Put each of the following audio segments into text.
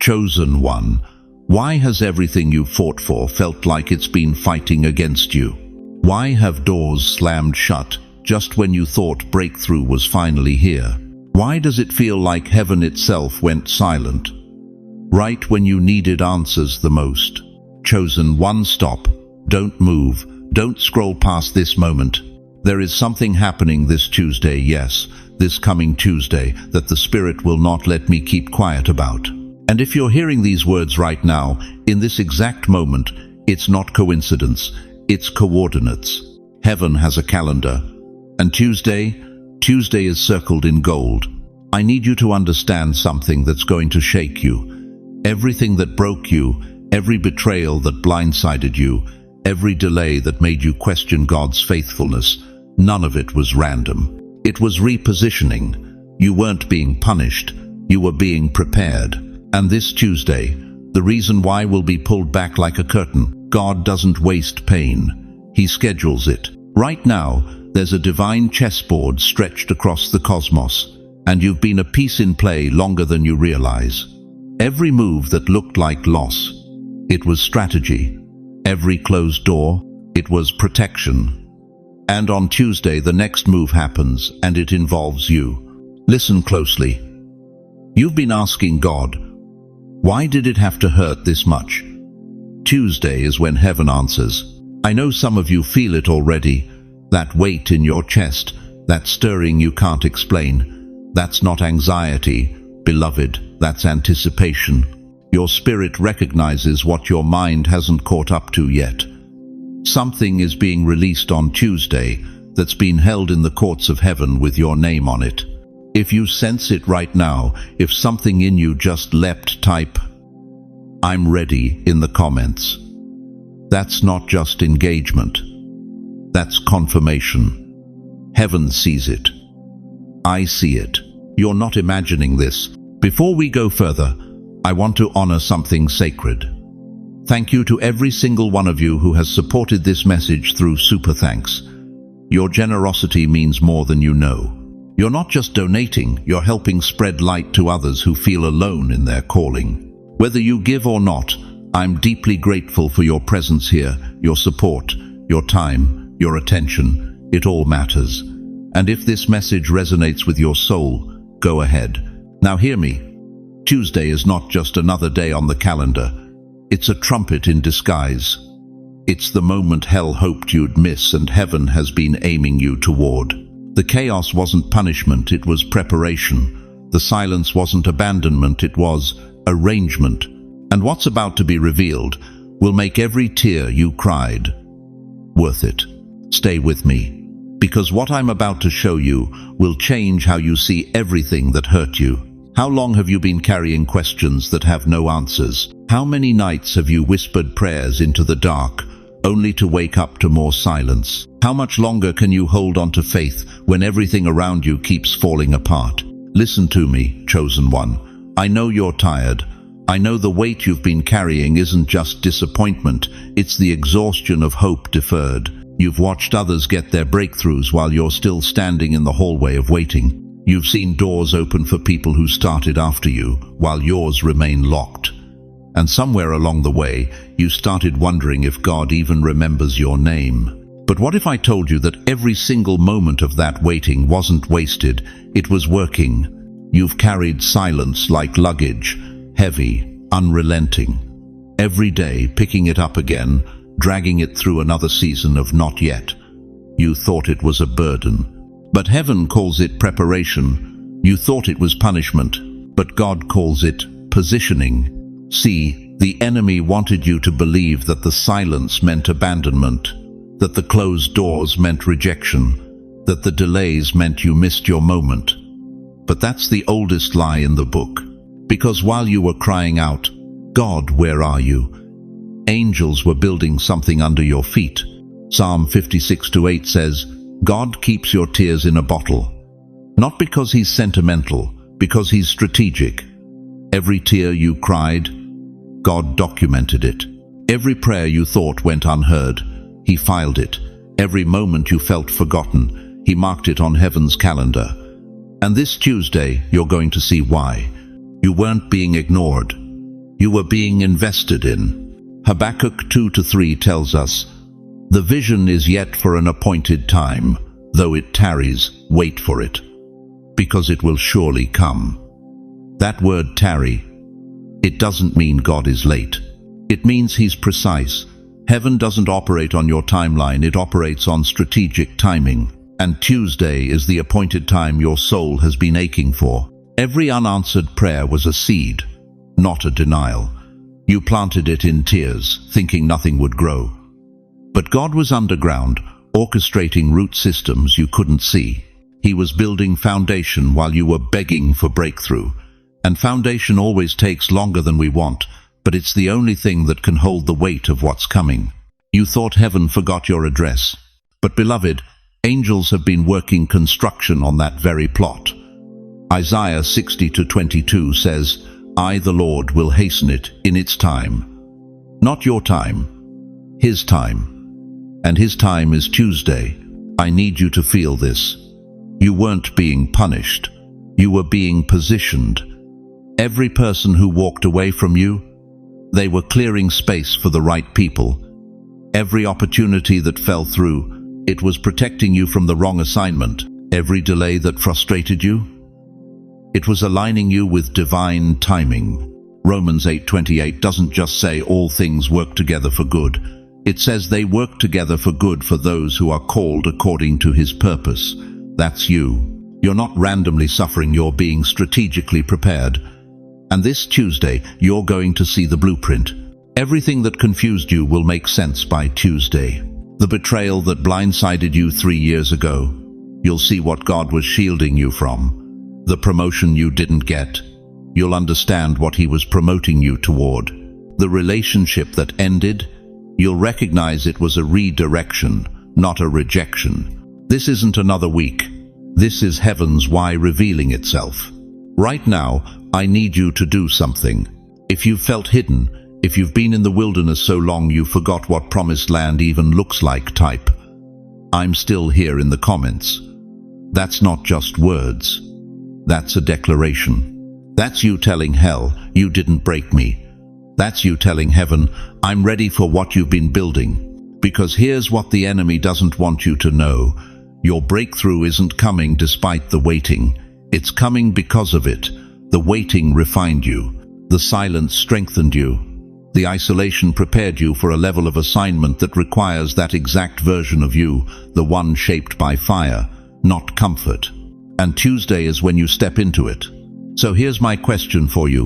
Chosen one, why has everything you fought for felt like it's been fighting against you? Why have doors slammed shut just when you thought breakthrough was finally here? Why does it feel like heaven itself went silent right when you needed answers the most? Chosen one, stop. Don't move. Don't scroll past this moment. There is something happening this Tuesday, yes, this coming Tuesday, that the Spirit will not let me keep quiet about. And if you're hearing these words right now, in this exact moment, it's not coincidence, it's coordinates. Heaven has a calendar, and Tuesday is circled in gold. I need you to understand something that's going to shake you. Everything that broke you, every betrayal that blindsided you, every delay that made you question God's faithfulness, none of it was random. It was repositioning. You weren't being punished, you were being prepared. And this Tuesday, the reason why will be pulled back like a curtain. God doesn't waste pain. He schedules it. Right now, there's a divine chessboard stretched across the cosmos, and you've been a piece in play longer than you realize. Every move that looked like loss, it was strategy. Every closed door, it was protection. And on Tuesday, the next move happens, and it involves you. Listen closely. You've been asking God, why did it have to hurt this much? Tuesday is when heaven answers. I know some of you feel it already, that weight in your chest, that stirring you can't explain. That's not anxiety, beloved, that's anticipation. Your spirit recognizes what your mind hasn't caught up to yet. Something is being released on Tuesday that's been held in the courts of heaven with your name on it. If you sense it right now, if something in you just leapt, type, "I'm ready," in the comments. That's not just engagement. That's confirmation. Heaven sees it. I see it. You're not imagining this. Before we go further, I want to honor something sacred. Thank you to every single one of you who has supported this message through Super Thanks. Your generosity means more than you know. You're not just donating, you're helping spread light to others who feel alone in their calling. Whether you give or not, I'm deeply grateful for your presence here, your support, your time, your attention. It all matters. And if this message resonates with your soul, go ahead. Now hear me. Tuesday is not just another day on the calendar. It's a trumpet in disguise. It's the moment hell hoped you'd miss and heaven has been aiming you toward. The chaos wasn't punishment, it was preparation. The silence wasn't abandonment, it was arrangement. And what's about to be revealed will make every tear you cried worth it. Stay with me, because what I'm about to show you will change how you see everything that hurt you. How long have you been carrying questions that have no answers? How many nights have you whispered prayers into the dark, only to wake up to more silence? How much longer can you hold on to faith when everything around you keeps falling apart? Listen to me, chosen one. I know you're tired. I know the weight you've been carrying isn't just disappointment, it's the exhaustion of hope deferred. You've watched others get their breakthroughs while you're still standing in the hallway of waiting. You've seen doors open for people who started after you, while yours remain locked. And somewhere along the way, you started wondering if God even remembers your name. But what if I told you that every single moment of that waiting wasn't wasted, it was working? You've carried silence like luggage, heavy, unrelenting. Every day, picking it up again, dragging it through another season of not yet. You thought it was a burden. But heaven calls it preparation. You thought it was punishment, but God calls it positioning. See, the enemy wanted you to believe that the silence meant abandonment, that the closed doors meant rejection, that the delays meant you missed your moment. But that's the oldest lie in the book. Because while you were crying out, "God, where are you?" angels were building something under your feet. Psalm 56:8 says, God keeps your tears in a bottle. Not because he's sentimental, because he's strategic. Every tear you cried, God documented it. Every prayer you thought went unheard, he filed it. Every moment you felt forgotten, he marked it on heaven's calendar. And this Tuesday, you're going to see why. You weren't being ignored. You were being invested in. Habakkuk 2-3 tells us, "The vision is yet for an appointed time. Though it tarries, wait for it, because it will surely come." That word tarry, it doesn't mean God is late. It means He's precise. Heaven doesn't operate on your timeline, it operates on strategic timing. And Tuesday is the appointed time your soul has been aching for. Every unanswered prayer was a seed, not a denial. You planted it in tears, thinking nothing would grow. But God was underground, orchestrating root systems you couldn't see. He was building foundation while you were begging for breakthrough. And foundation always takes longer than we want, but it's the only thing that can hold the weight of what's coming. You thought heaven forgot your address. But beloved, angels have been working construction on that very plot. Isaiah 60-22 says, "I, the Lord, will hasten it in its time." Not your time, His time. And His time is Tuesday. I need you to feel this. You weren't being punished. You were being positioned. Every person who walked away from you, they were clearing space for the right people. Every opportunity that fell through, it was protecting you from the wrong assignment. Every delay that frustrated you, it was aligning you with divine timing. Romans 8:28 doesn't just say all things work together for good. It says they work together for good for those who are called according to His purpose. That's you. You're not randomly suffering, you're being strategically prepared. And this Tuesday, you're going to see the blueprint. Everything that confused you will make sense by Tuesday. The betrayal that blindsided you 3 years ago, you'll see what God was shielding you from. The promotion you didn't get, you'll understand what He was promoting you toward. The relationship that ended, you'll recognize it was a redirection, not a rejection. This isn't another week. This is heaven's why revealing itself. Right now, I need you to do something. If you've felt hidden, if you've been in the wilderness so long you forgot what promised land even looks like, type, "I'm still here" in the comments. That's not just words. That's a declaration. That's you telling hell, "You didn't break me." That's you telling heaven, "I'm ready for what you've been building." Because here's what the enemy doesn't want you to know. Your breakthrough isn't coming despite the waiting. It's coming because of it. The waiting refined you. The silence strengthened you. The isolation prepared you for a level of assignment that requires that exact version of you, the one shaped by fire, not comfort. And Tuesday is when you step into it. So here's my question for you.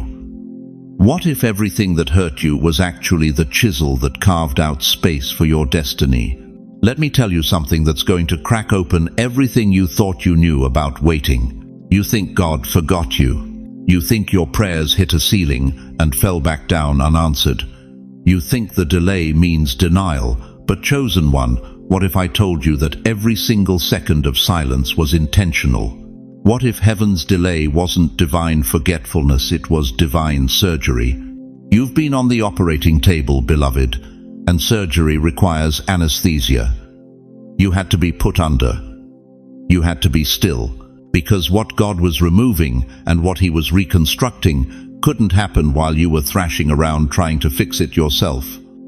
What if everything that hurt you was actually the chisel that carved out space for your destiny? Let me tell you something that's going to crack open everything you thought you knew about waiting. You think God forgot you. You think your prayers hit a ceiling and fell back down unanswered. You think the delay means denial, but chosen one, what if I told you that every single second of silence was intentional? What if heaven's delay wasn't divine forgetfulness, it was divine surgery? You've been on the operating table, beloved, and surgery requires anesthesia. You had to be put under. You had to be still, because what God was removing and what He was reconstructing couldn't happen while you were thrashing around trying to fix it yourself.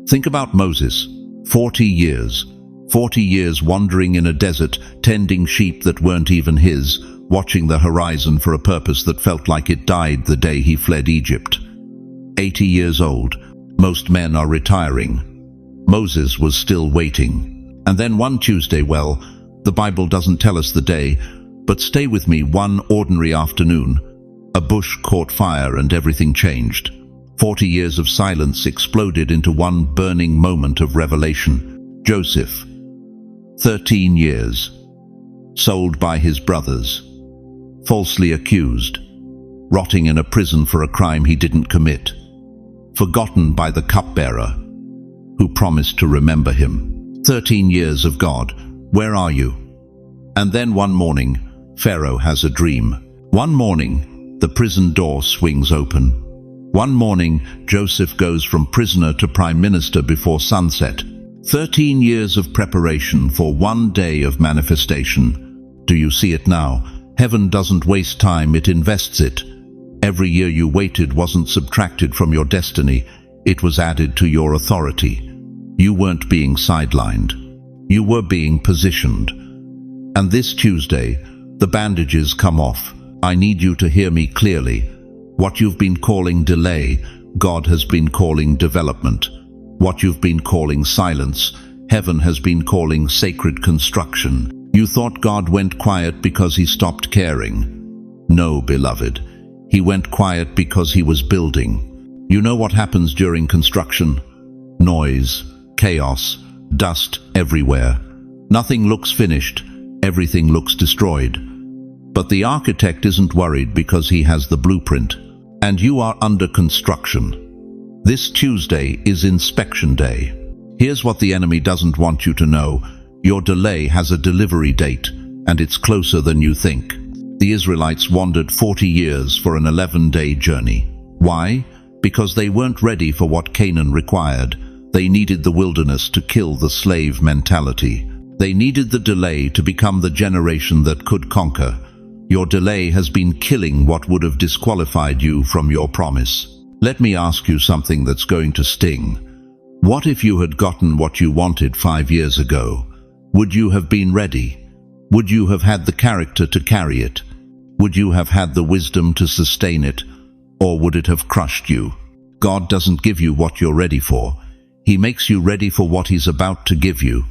Think about Moses. 40 years. 40 years wandering in a desert, tending sheep that weren't even his, watching the horizon for a purpose that felt like it died the day he fled Egypt. 80 years old. Most men are retiring. Moses was still waiting. And then one Tuesday, well, the Bible doesn't tell us the day, but stay with me, one ordinary afternoon, a bush caught fire and everything changed. 40 years of silence exploded into one burning moment of revelation. Joseph, 13 years, sold by his brothers, falsely accused, rotting in a prison for a crime he didn't commit, forgotten by the cupbearer who promised to remember him. 13 years of God, where are you? And then one morning, Pharaoh has a dream. One morning, the prison door swings open. One morning, Joseph goes from prisoner to prime minister before sunset. 13 years of preparation for one day of manifestation. Do you see it now? Heaven doesn't waste time, it invests it. Every year you waited wasn't subtracted from your destiny, it was added to your authority. You weren't being sidelined. You were being positioned. And this Tuesday, the bandages come off. I need you to hear me clearly. What you've been calling delay, God has been calling development. What you've been calling silence, heaven has been calling sacred construction. You thought God went quiet because he stopped caring. No, beloved. He went quiet because he was building. You know what happens during construction? Noise, chaos, dust everywhere. Nothing looks finished. Everything looks destroyed. But the architect isn't worried because he has the blueprint. And you are under construction. This Tuesday is inspection day. Here's what the enemy doesn't want you to know. Your delay has a delivery date, and it's closer than you think. The Israelites wandered 40 years for an 11-day journey. Why? Because they weren't ready for what Canaan required. They needed the wilderness to kill the slave mentality. They needed the delay to become the generation that could conquer. Your delay has been killing what would have disqualified you from your promise. Let me ask you something that's going to sting. What if you had gotten what you wanted 5 years ago? Would you have been ready? Would you have had the character to carry it? Would you have had the wisdom to sustain it? Or would it have crushed you? God doesn't give you what you're ready for. He makes you ready for what he's about to give you.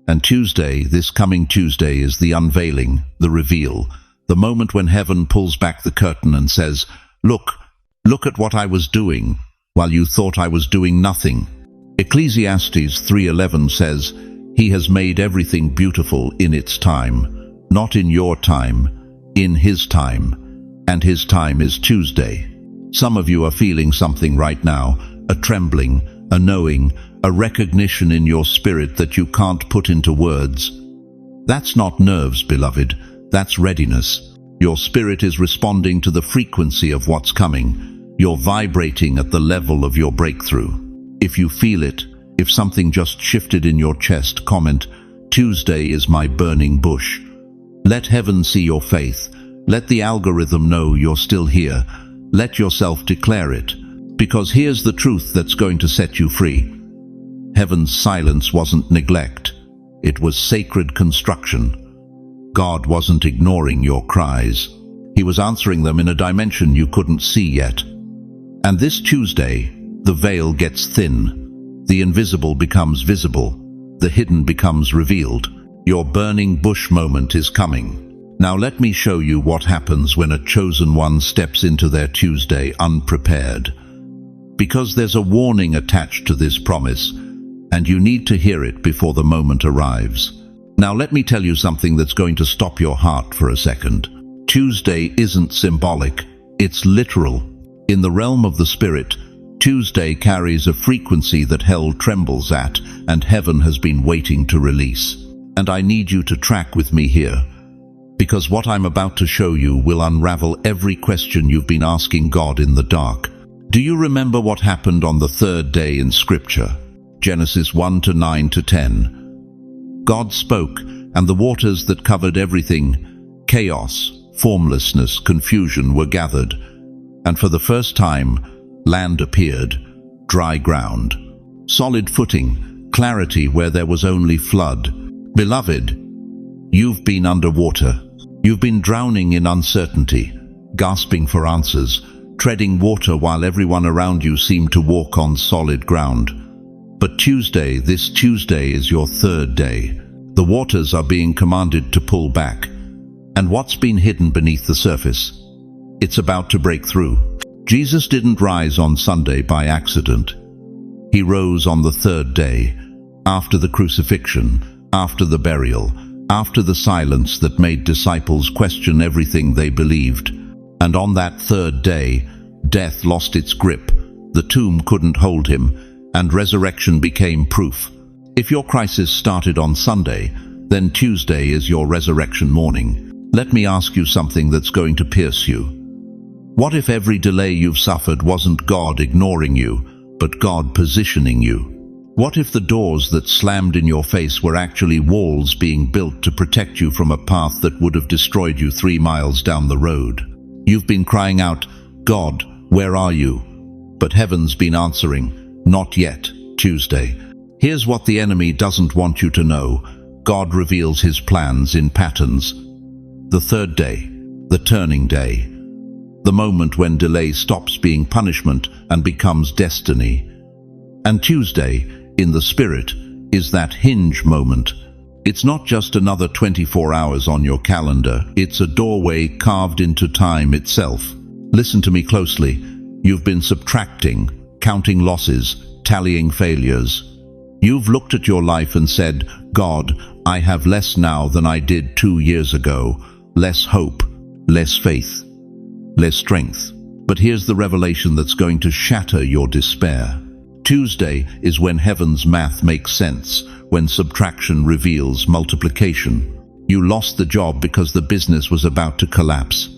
And Tuesday, this coming Tuesday, is the unveiling, the reveal, the moment when heaven pulls back the curtain and says, look at what I was doing, while you thought I was doing nothing. Ecclesiastes 3:11 says, he has made everything beautiful in its time, not in your time, in his time, and his time is Tuesday. Some of you are feeling something right now, a trembling, a knowing, a recognition in your spirit that you can't put into words. That's not nerves, beloved. That's readiness. Your spirit is responding to the frequency of what's coming. You're vibrating at the level of your breakthrough. If you feel it, if something just shifted in your chest, comment, Tuesday is my burning bush. Let heaven see your faith. Let the algorithm know you're still here. Let yourself declare it. Because here's the truth that's going to set you free. Heaven's silence wasn't neglect. It was sacred construction. God wasn't ignoring your cries. He was answering them in a dimension you couldn't see yet. And this Tuesday, the veil gets thin. The invisible becomes visible. The hidden becomes revealed. Your burning bush moment is coming. Now let me show you what happens when a chosen one steps into their Tuesday unprepared. Because there's a warning attached to this promise, and you need to hear it before the moment arrives. Now let me tell you something that's going to stop your heart for a second. Tuesday isn't symbolic, it's literal. In the realm of the spirit, Tuesday carries a frequency that hell trembles at, and heaven has been waiting to release. And I need you to track with me here, because what I'm about to show you will unravel every question you've been asking God in the dark. Do you remember what happened on the third day in Scripture? Genesis 1:9-10. God spoke, and the waters that covered everything, chaos, formlessness, confusion, were gathered. And for the first time, land appeared, dry ground, solid footing, clarity where there was only flood. Beloved, you've been underwater. You've been drowning in uncertainty, gasping for answers, treading water while everyone around you seemed to walk on solid ground. But Tuesday, this Tuesday, is your third day. The waters are being commanded to pull back. And what's been hidden beneath the surface? It's about to break through. Jesus didn't rise on Sunday by accident. He rose on the third day, after the crucifixion, after the burial, after the silence that made disciples question everything they believed. And on that third day, death lost its grip, the tomb couldn't hold him, and resurrection became proof. If your crisis started on Sunday, then Tuesday is your resurrection morning. Let me ask you something that's going to pierce you. What if every delay you've suffered wasn't God ignoring you, but God positioning you? What if the doors that slammed in your face were actually walls being built to protect you from a path that would have destroyed you 3 miles down the road? You've been crying out, God, where are you? But heaven's been answering, not yet, Tuesday. Here's what the enemy doesn't want you to know. God reveals his plans in patterns. The third day, the turning day. The moment when delay stops being punishment and becomes destiny. And Tuesday, in the spirit, is that hinge moment. It's not just another 24 hours on your calendar. It's a doorway carved into time itself. Listen to me closely. You've been subtracting, counting losses, tallying failures. You've looked at your life and said, God, I have less now than I did 2 years ago. Less hope, less faith, less strength. But here's the revelation that's going to shatter your despair. Tuesday is when heaven's math makes sense, when subtraction reveals multiplication. You lost the job because the business was about to collapse.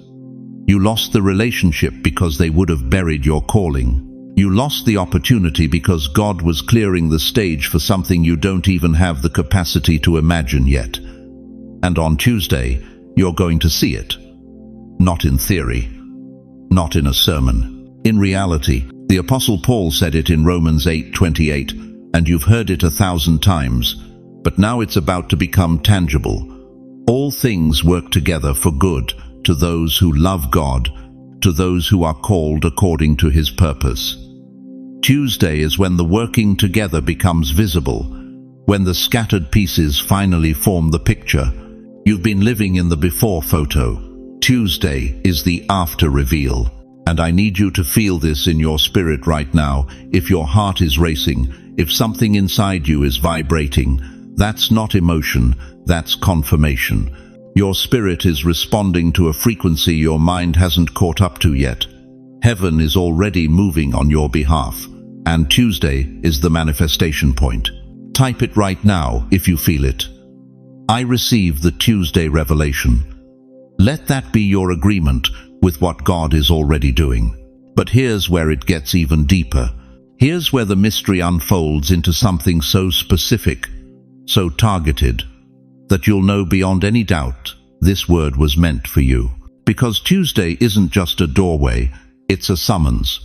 You lost the relationship because they would have buried your calling. You lost the opportunity because God was clearing the stage for something you don't even have the capacity to imagine yet. And on Tuesday, you're going to see it. Not in theory, not in a sermon. In reality, the Apostle Paul said it in Romans 8:28, and you've heard it 1,000 times, but now it's about to become tangible. All things work together for good to those who love God, to those who are called according to his purpose. Tuesday is when the working together becomes visible, when the scattered pieces finally form the picture. You've been living in the before photo. Tuesday is the after reveal. And I need you to feel this in your spirit right now. If your heart is racing, if something inside you is vibrating, that's not emotion, that's confirmation. Your spirit is responding to a frequency your mind hasn't caught up to yet. Heaven is already moving on your behalf, and Tuesday is the manifestation point. Type it right now if you feel it. I receive the Tuesday revelation. Let that be your agreement with what God is already doing. But here's where it gets even deeper. Here's where the mystery unfolds into something so specific, so targeted, that you'll know beyond any doubt this word was meant for you. Because Tuesday isn't just a doorway, it's a summons.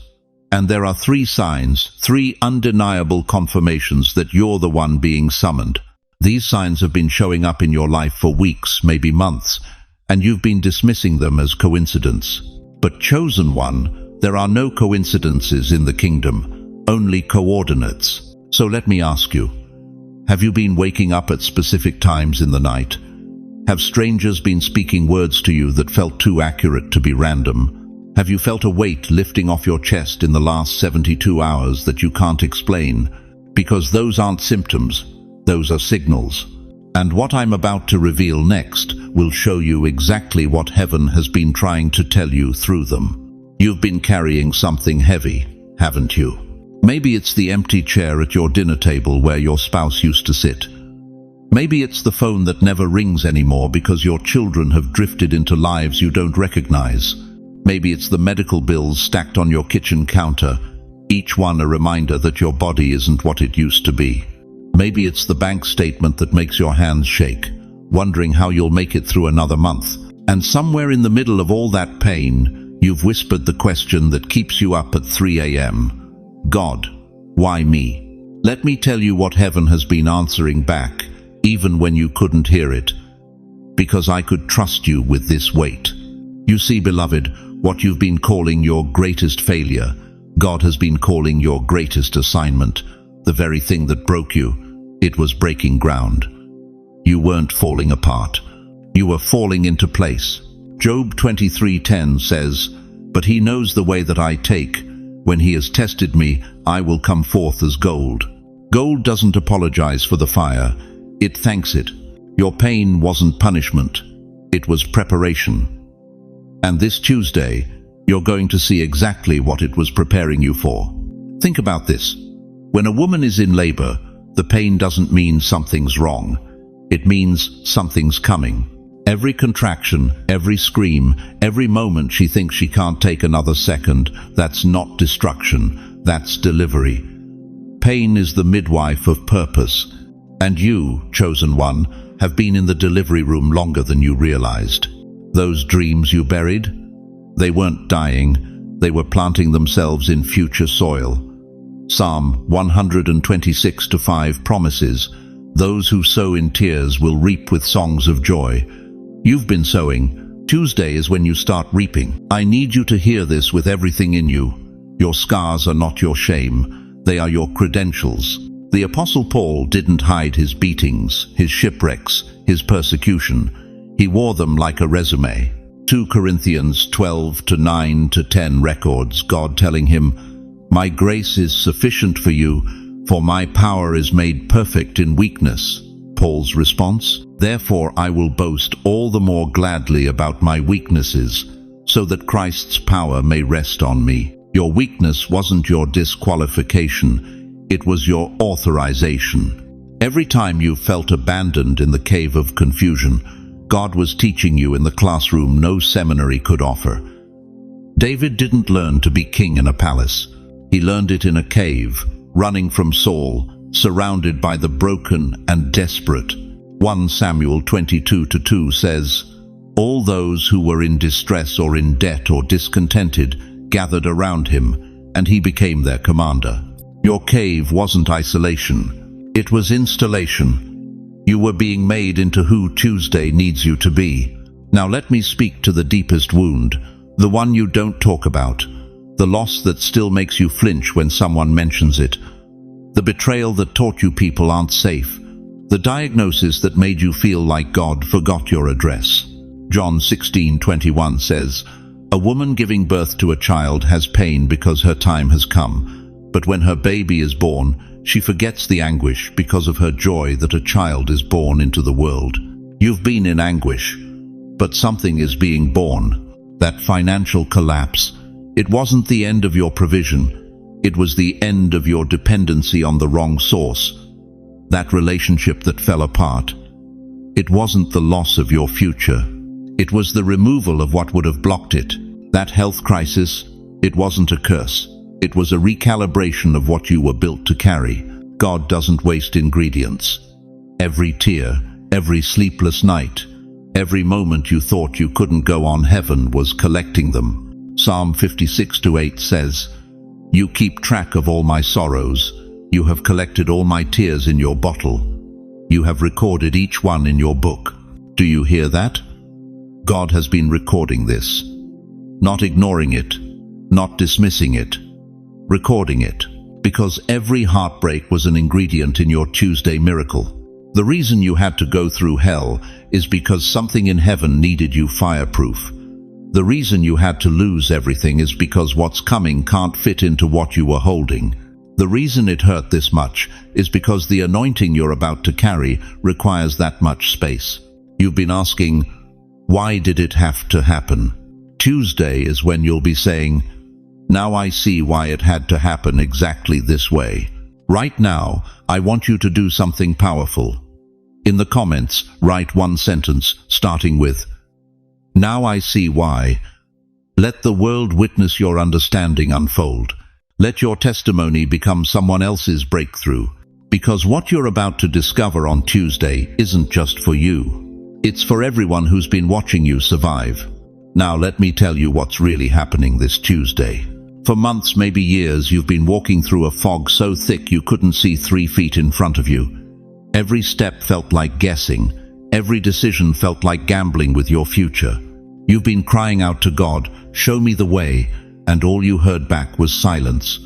And there are 3 signs, 3 undeniable confirmations that you're the one being summoned. These signs have been showing up in your life for weeks, maybe months, and you've been dismissing them as coincidence. But chosen one, there are no coincidences in the kingdom, only coordinates. So let me ask you, have you been waking up at specific times in the night? Have strangers been speaking words to you that felt too accurate to be random? Have you felt a weight lifting off your chest in the last 72 hours that you can't explain? Because those aren't symptoms, those are signals. And what I'm about to reveal next will show you exactly what heaven has been trying to tell you through them. You've been carrying something heavy, haven't you? Maybe it's the empty chair at your dinner table where your spouse used to sit. Maybe it's the phone that never rings anymore because your children have drifted into lives you don't recognize. Maybe it's the medical bills stacked on your kitchen counter, each one a reminder that your body isn't what it used to be. Maybe it's the bank statement that makes your hands shake, wondering how you'll make it through another month. And somewhere in the middle of all that pain, you've whispered the question that keeps you up at 3 a.m. God, why me? Let me tell you what heaven has been answering back, even when you couldn't hear it. Because I could trust you with this weight. You see, beloved, what you've been calling your greatest failure, God has been calling your greatest assignment. The very thing that broke you, it was breaking ground. You weren't falling apart. You were falling into place. Job 23:10 says, "But he knows the way that I take. When he has tested me, I will come forth as gold." Gold doesn't apologize for the fire. It thanks it. Your pain wasn't punishment. It was preparation. And this Tuesday, you're going to see exactly what it was preparing you for. Think about this. When a woman is in labor, the pain doesn't mean something's wrong. It means something's coming. Every contraction, every scream, every moment she thinks she can't take another second, that's not destruction, that's delivery. Pain is the midwife of purpose. And you, chosen one, have been in the delivery room longer than you realized. Those dreams you buried, they weren't dying, They were planting themselves in future soil. Psalm 126:5 promises, "Those who sow in tears will reap with songs of joy." You've been sowing. Tuesday is when you start reaping. I need you to hear this with everything in you. Your scars are not your shame. They are your credentials. The Apostle Paul didn't hide his beatings, his shipwrecks, his persecution. He wore them like a resume. 2 Corinthians 12:9-10 records God telling him, "My grace is sufficient for you, for my power is made perfect in weakness." Paul's response, "Therefore I will boast all the more gladly about my weaknesses, so that Christ's power may rest on me." Your weakness wasn't your disqualification, it was your authorization. Every time you felt abandoned in the cave of confusion, God was teaching you in the classroom no seminary could offer. David didn't learn to be king in a palace. He learned it in a cave, running from Saul, surrounded by the broken and desperate. 1 Samuel 22:2 says, "All those who were in distress or in debt or discontented gathered around him, and he became their commander." Your cave wasn't isolation, it was installation. You were being made into who Tuesday needs you to be. Now let me speak to the deepest wound, the one you don't talk about, the loss that still makes you flinch when someone mentions it, the betrayal that taught you people aren't safe, the diagnosis that made you feel like God forgot your address. John 16:21 says, "A woman giving birth to a child has pain because her time has come, but when her baby is born, she forgets the anguish because of her joy that a child is born into the world." You've been in anguish, but something is being born. That financial collapse, it wasn't the end of your provision, it was the end of your dependency on the wrong source. That relationship that fell apart, it wasn't the loss of your future, it was the removal of what would have blocked it. That health crisis, it wasn't a curse. It was a recalibration of what you were built to carry. God doesn't waste ingredients. Every tear, every sleepless night, every moment you thought you couldn't go on, heaven was collecting them. Psalm 56:8 says, "You keep track of all my sorrows. You have collected all my tears in your bottle. You have recorded each one in your book." Do you hear that? God has been recording this. Not ignoring it, not dismissing it, recording it, because every heartbreak was an ingredient in your Tuesday miracle. The reason you had to go through hell is because something in heaven needed you fireproof. The reason you had to lose everything is because what's coming can't fit into what you were holding. The reason it hurt this much is because the anointing you're about to carry requires that much space. You've been asking, why did it have to happen? Tuesday is when you'll be saying, "Now I see why it had to happen exactly this way." Right now, I want you to do something powerful. In the comments, write one sentence starting with, "Now I see why." Let the world witness your understanding unfold. Let your testimony become someone else's breakthrough. Because what you're about to discover on Tuesday isn't just for you. It's for everyone who's been watching you survive. Now let me tell you what's really happening this Tuesday. For months, maybe years, you've been walking through a fog so thick you couldn't see 3 feet in front of you. Every step felt like guessing. Every decision felt like gambling with your future. You've been crying out to God, "Show me the way," and all you heard back was silence.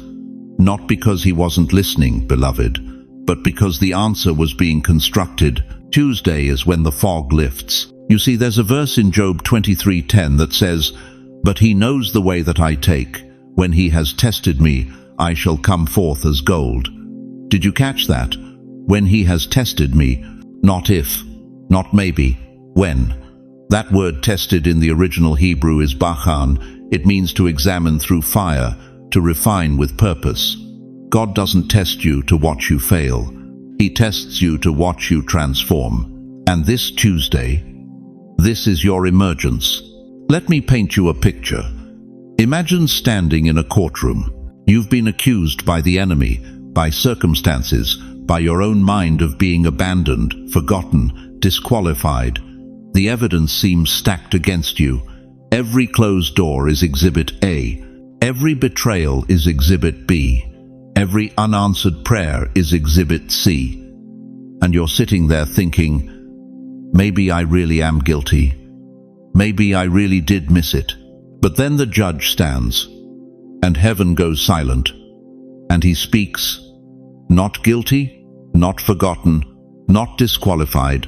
Not because he wasn't listening, beloved, but because the answer was being constructed. Tuesday is when the fog lifts. You see, there's a verse in Job 23:10 that says, "But he knows the way that I take. When he has tested me, I shall come forth as gold." Did you catch that? When he has tested me, not if, not maybe, when. That word tested in the original Hebrew is bachan. It means to examine through fire, to refine with purpose. God doesn't test you to watch you fail. He tests you to watch you transform. And this Tuesday, this is your emergence. Let me paint you a picture. Imagine standing in a courtroom. You've been accused by the enemy, by circumstances, by your own mind of being abandoned, forgotten, disqualified. The evidence seems stacked against you. Every closed door is Exhibit A. Every betrayal is Exhibit B. Every unanswered prayer is Exhibit C. And you're sitting there thinking, maybe I really am guilty. Maybe I really did miss it. But then the judge stands, and heaven goes silent, and he speaks, not guilty, not forgotten, not disqualified,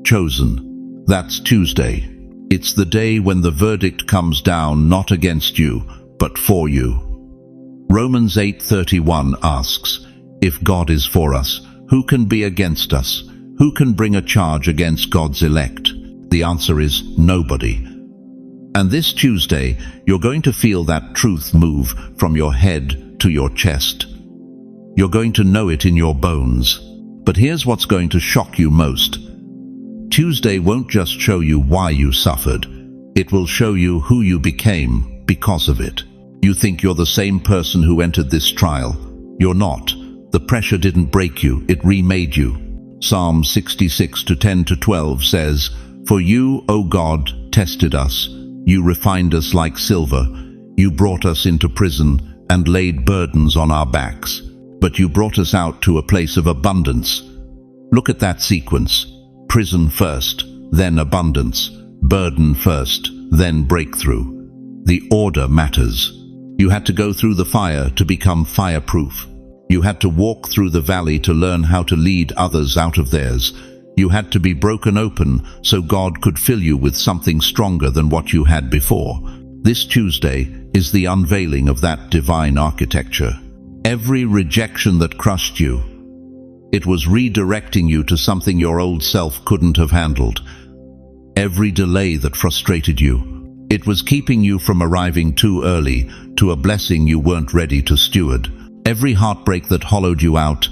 chosen. That's Tuesday. It's the day when the verdict comes down not against you, but for you. Romans 8:31 asks, if God is for us, who can be against us? Who can bring a charge against God's elect? The answer is nobody. And this Tuesday, you're going to feel that truth move from your head to your chest. You're going to know it in your bones. But here's what's going to shock you most. Tuesday won't just show you why you suffered. It will show you who you became because of it. You think you're the same person who entered this trial. You're not. The pressure didn't break you, it remade you. Psalm 66:10-12 says, for you, O God, tested us. You refined us like silver. You brought us into prison and laid burdens on our backs. But you brought us out to a place of abundance. Look at that sequence. Prison first, then abundance. Burden first, then breakthrough. The order matters. You had to go through the fire to become fireproof. You had to walk through the valley to learn how to lead others out of theirs. You had to be broken open so God could fill you with something stronger than what you had before. This Tuesday is the unveiling of that divine architecture. Every rejection that crushed you, it was redirecting you to something your old self couldn't have handled. Every delay that frustrated you, it was keeping you from arriving too early to a blessing you weren't ready to steward. Every heartbreak that hollowed you out,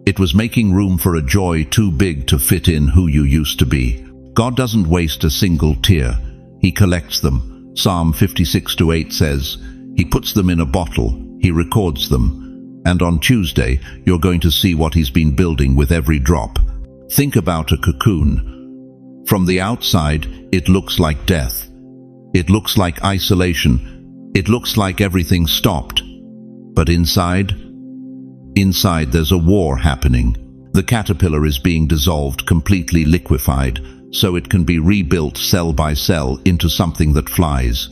it was making room for a joy too big to fit in who you used to be. God doesn't waste a single tear. He collects them. Psalm 56:8 says, he puts them in a bottle, he records them. And on Tuesday, you're going to see what he's been building with every drop. Think about a cocoon. From the outside, it looks like death. It looks like isolation. It looks like everything stopped. But inside there's a war happening. The caterpillar is being dissolved, completely liquefied, so it can be rebuilt cell by cell into something that flies.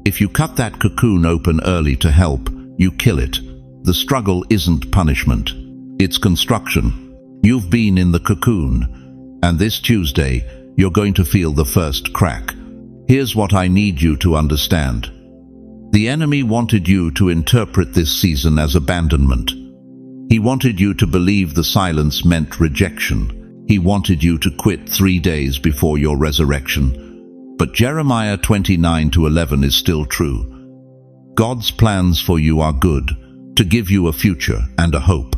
If you cut that cocoon open early to help, you kill it. The struggle isn't punishment. It's construction. You've been in the cocoon, and this Tuesday, you're going to feel the first crack. Here's what I need you to understand. The enemy wanted you to interpret this season as abandonment. He wanted you to believe the silence meant rejection. He wanted you to quit 3 days before your resurrection. But Jeremiah 29:11 is still true. God's plans for you are good, to give you a future and a hope.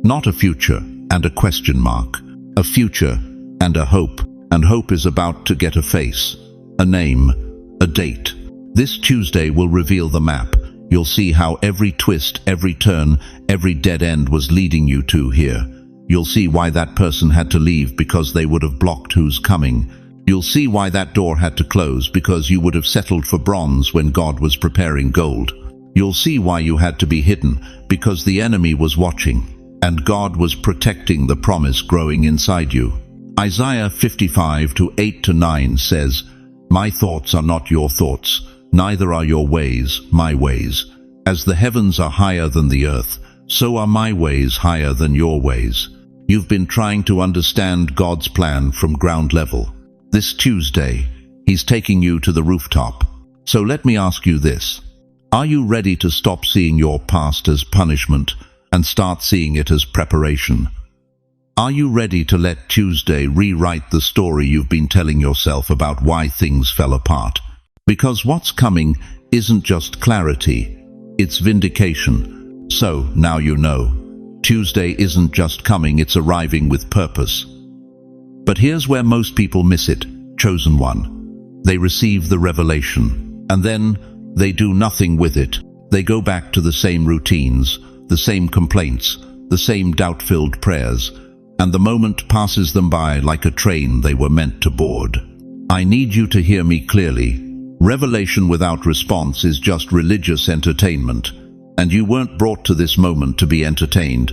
Not a future and a question mark. A future and a hope. And hope is about to get a face, a name, a date. This Tuesday will reveal the map. You'll see how every twist, every turn, every dead end was leading you to here. You'll see why that person had to leave because they would have blocked who's coming. You'll see why that door had to close because you would have settled for bronze when God was preparing gold. You'll see why you had to be hidden because the enemy was watching and God was protecting the promise growing inside you. Isaiah 55:8-9 says, my thoughts are not your thoughts, neither are your ways my ways. As the heavens are higher than the earth, so are my ways higher than your ways. You've been trying to understand God's plan from ground level. This Tuesday, he's taking you to the rooftop. So let me ask you this. Are you ready to stop seeing your past as punishment and start seeing it as preparation? Are you ready to let Tuesday rewrite the story you've been telling yourself about why things fell apart? Because what's coming isn't just clarity, it's vindication. So, now you know. Tuesday isn't just coming, it's arriving with purpose. But here's where most people miss it, chosen one. They receive the revelation, and then they do nothing with it. They go back to the same routines, the same complaints, the same doubt-filled prayers, and the moment passes them by like a train they were meant to board. I need you to hear me clearly. Revelation without response is just religious entertainment, and you weren't brought to this moment to be entertained.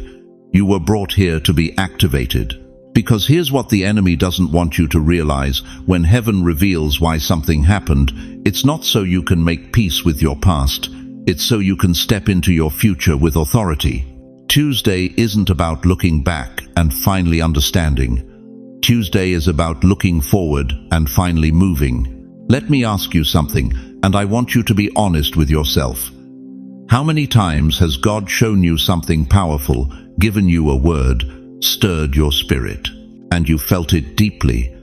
You were brought here to be activated. Because here's what the enemy doesn't want you to realize: when heaven reveals why something happened, it's not so you can make peace with your past, it's so you can step into your future with authority. Tuesday isn't about looking back and finally understanding. Tuesday is about looking forward and finally moving. Let me ask you something, and I want you to be honest with yourself. How many times has God shown you something powerful, given you a word, stirred your spirit, and you felt it deeply?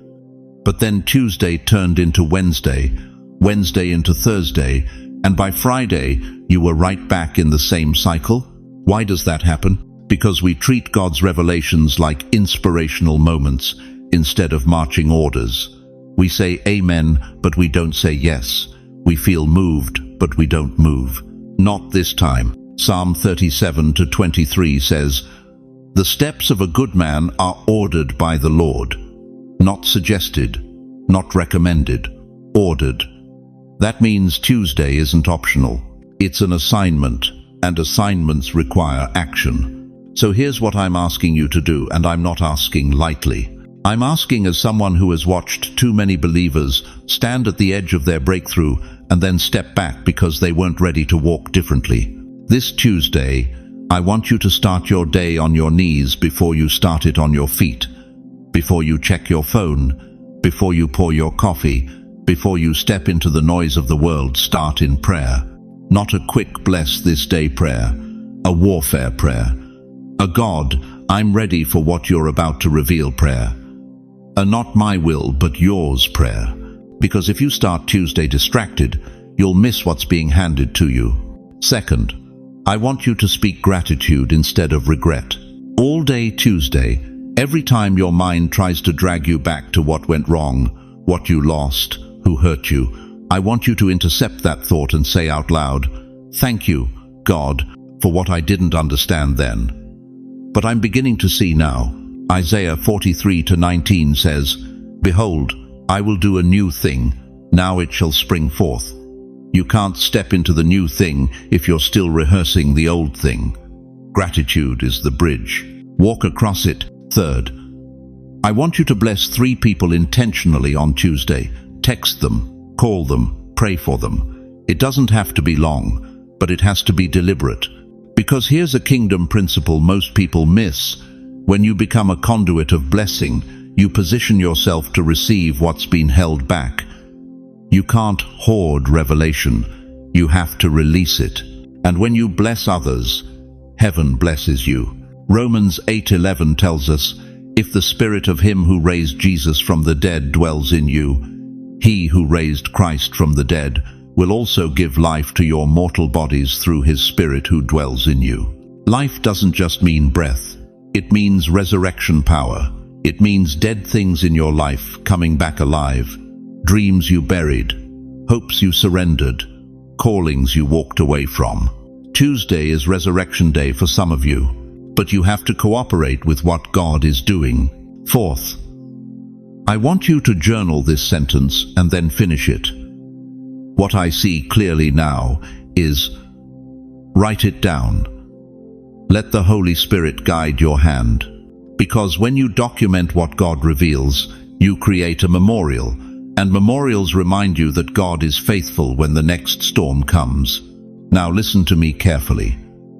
But then Tuesday turned into Wednesday, Wednesday into Thursday, and by Friday you were right back in the same cycle? Why does that happen? Because we treat God's revelations like inspirational moments instead of marching orders. We say amen, but we don't say yes. We feel moved, but we don't move. Not this time. Psalm 37:23 says, "The steps of a good man are ordered by the Lord." Not suggested, not recommended, ordered. That means Tuesday isn't optional. It's an assignment, and assignments require action. So here's what I'm asking you to do, and I'm not asking lightly. I'm asking as someone who has watched too many believers stand at the edge of their breakthrough and then step back because they weren't ready to walk differently. This Tuesday, I want you to start your day on your knees before you start it on your feet, before you check your phone, before you pour your coffee, before you step into the noise of the world. Start in prayer. Not a quick bless this day prayer, a warfare prayer. A God, I'm ready for what you're about to reveal prayer. A not my will but yours prayer. Because if you start Tuesday distracted, you'll miss what's being handed to you. Second, I want you to speak gratitude instead of regret. All day Tuesday, every time your mind tries to drag you back to what went wrong, what you lost, who hurt you, I want you to intercept that thought and say out loud, "Thank you, God, for what I didn't understand then, but I'm beginning to see now." Isaiah 43:19 says, "Behold, I will do a new thing, now it shall spring forth." You can't step into the new thing if you're still rehearsing the old thing. Gratitude is the bridge. Walk across it. Third, I want you to bless 3 people intentionally on Tuesday. Text them, call them, pray for them. It doesn't have to be long, but it has to be deliberate. Because here's a kingdom principle most people miss. When you become a conduit of blessing, you position yourself to receive what's been held back. You can't hoard revelation. You have to release it. And when you bless others, heaven blesses you. Romans 8:11 tells us, "If the spirit of him who raised Jesus from the dead dwells in you, he who raised Christ from the dead will also give life to your mortal bodies through his spirit who dwells in you." Life doesn't just mean breath. It means resurrection power. It means dead things in your life coming back alive. Dreams you buried, hopes you surrendered, callings you walked away from. Tuesday is Resurrection Day for some of you, but you have to cooperate with what God is doing. Fourth, I want you to journal this sentence and then finish it. What I see clearly now is, write it down. Let the Holy Spirit guide your hand. Because when you document what God reveals, you create a memorial, and memorials remind you that God is faithful when the next storm comes. Now listen to me carefully.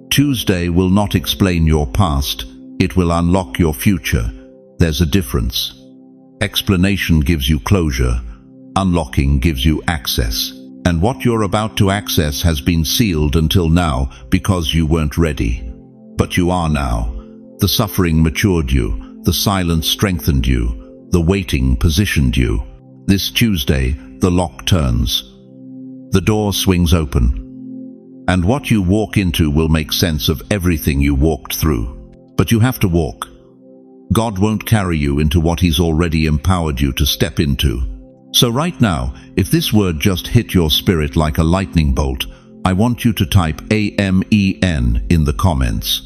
Tuesday will not explain your past, it will unlock your future. There's a difference. Explanation gives you closure, unlocking gives you access. And what you're about to access has been sealed until now because you weren't ready. But you are now. The suffering matured you, the silence strengthened you, the waiting positioned you. This Tuesday, the lock turns. The door swings open. And what you walk into will make sense of everything you walked through. But you have to walk. God won't carry you into what He's already empowered you to step into. So right now, if this word just hit your spirit like a lightning bolt, I want you to type AMEN in the comments.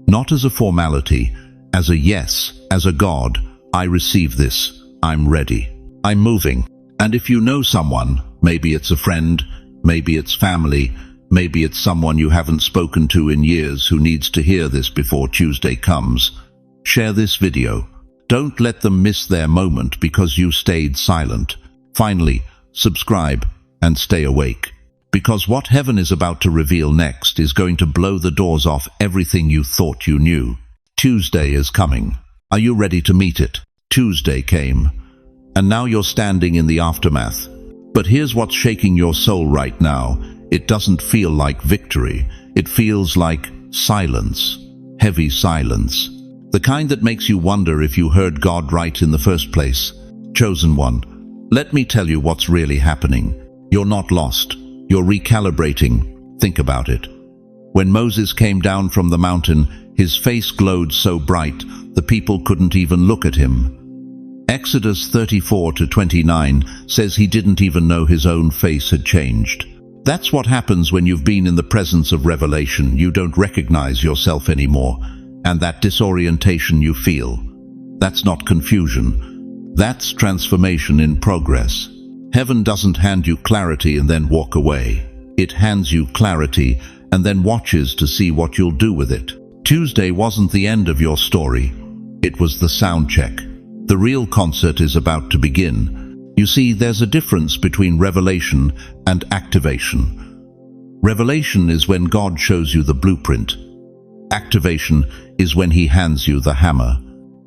Not as a formality, as a yes, as a God, I receive this, I'm ready, I'm moving. And if you know someone, Maybe it's a friend, maybe it's family, maybe it's someone you haven't spoken to in years who needs to hear this before Tuesday comes. Share this video. Don't let them miss their moment because you stayed silent. Finally, subscribe and stay awake. Because what heaven is about to reveal next is going to blow the doors off everything you thought you knew. Tuesday is coming. Are you ready to meet it? Tuesday came, and now you're standing in the aftermath. But here's what's shaking your soul right now. It doesn't feel like victory. It feels like silence. Heavy silence. The kind that makes you wonder if you heard God right in the first place. Chosen one, let me tell you what's really happening. You're not lost. You're recalibrating. Think about it. When Moses came down from the mountain, his face glowed so bright, the people couldn't even look at him. Exodus 34-29 says he didn't even know his own face had changed. That's what happens when you've been in the presence of revelation. You don't recognize yourself anymore, and that disorientation you feel, that's not confusion. That's transformation in progress. Heaven doesn't hand you clarity and then walk away. It hands you clarity and then watches to see what you'll do with it. Tuesday wasn't the end of your story. It was the sound check. The real concert is about to begin. You see, there's a difference between revelation and activation. Revelation is when God shows you the blueprint. Activation is when He hands you the hammer.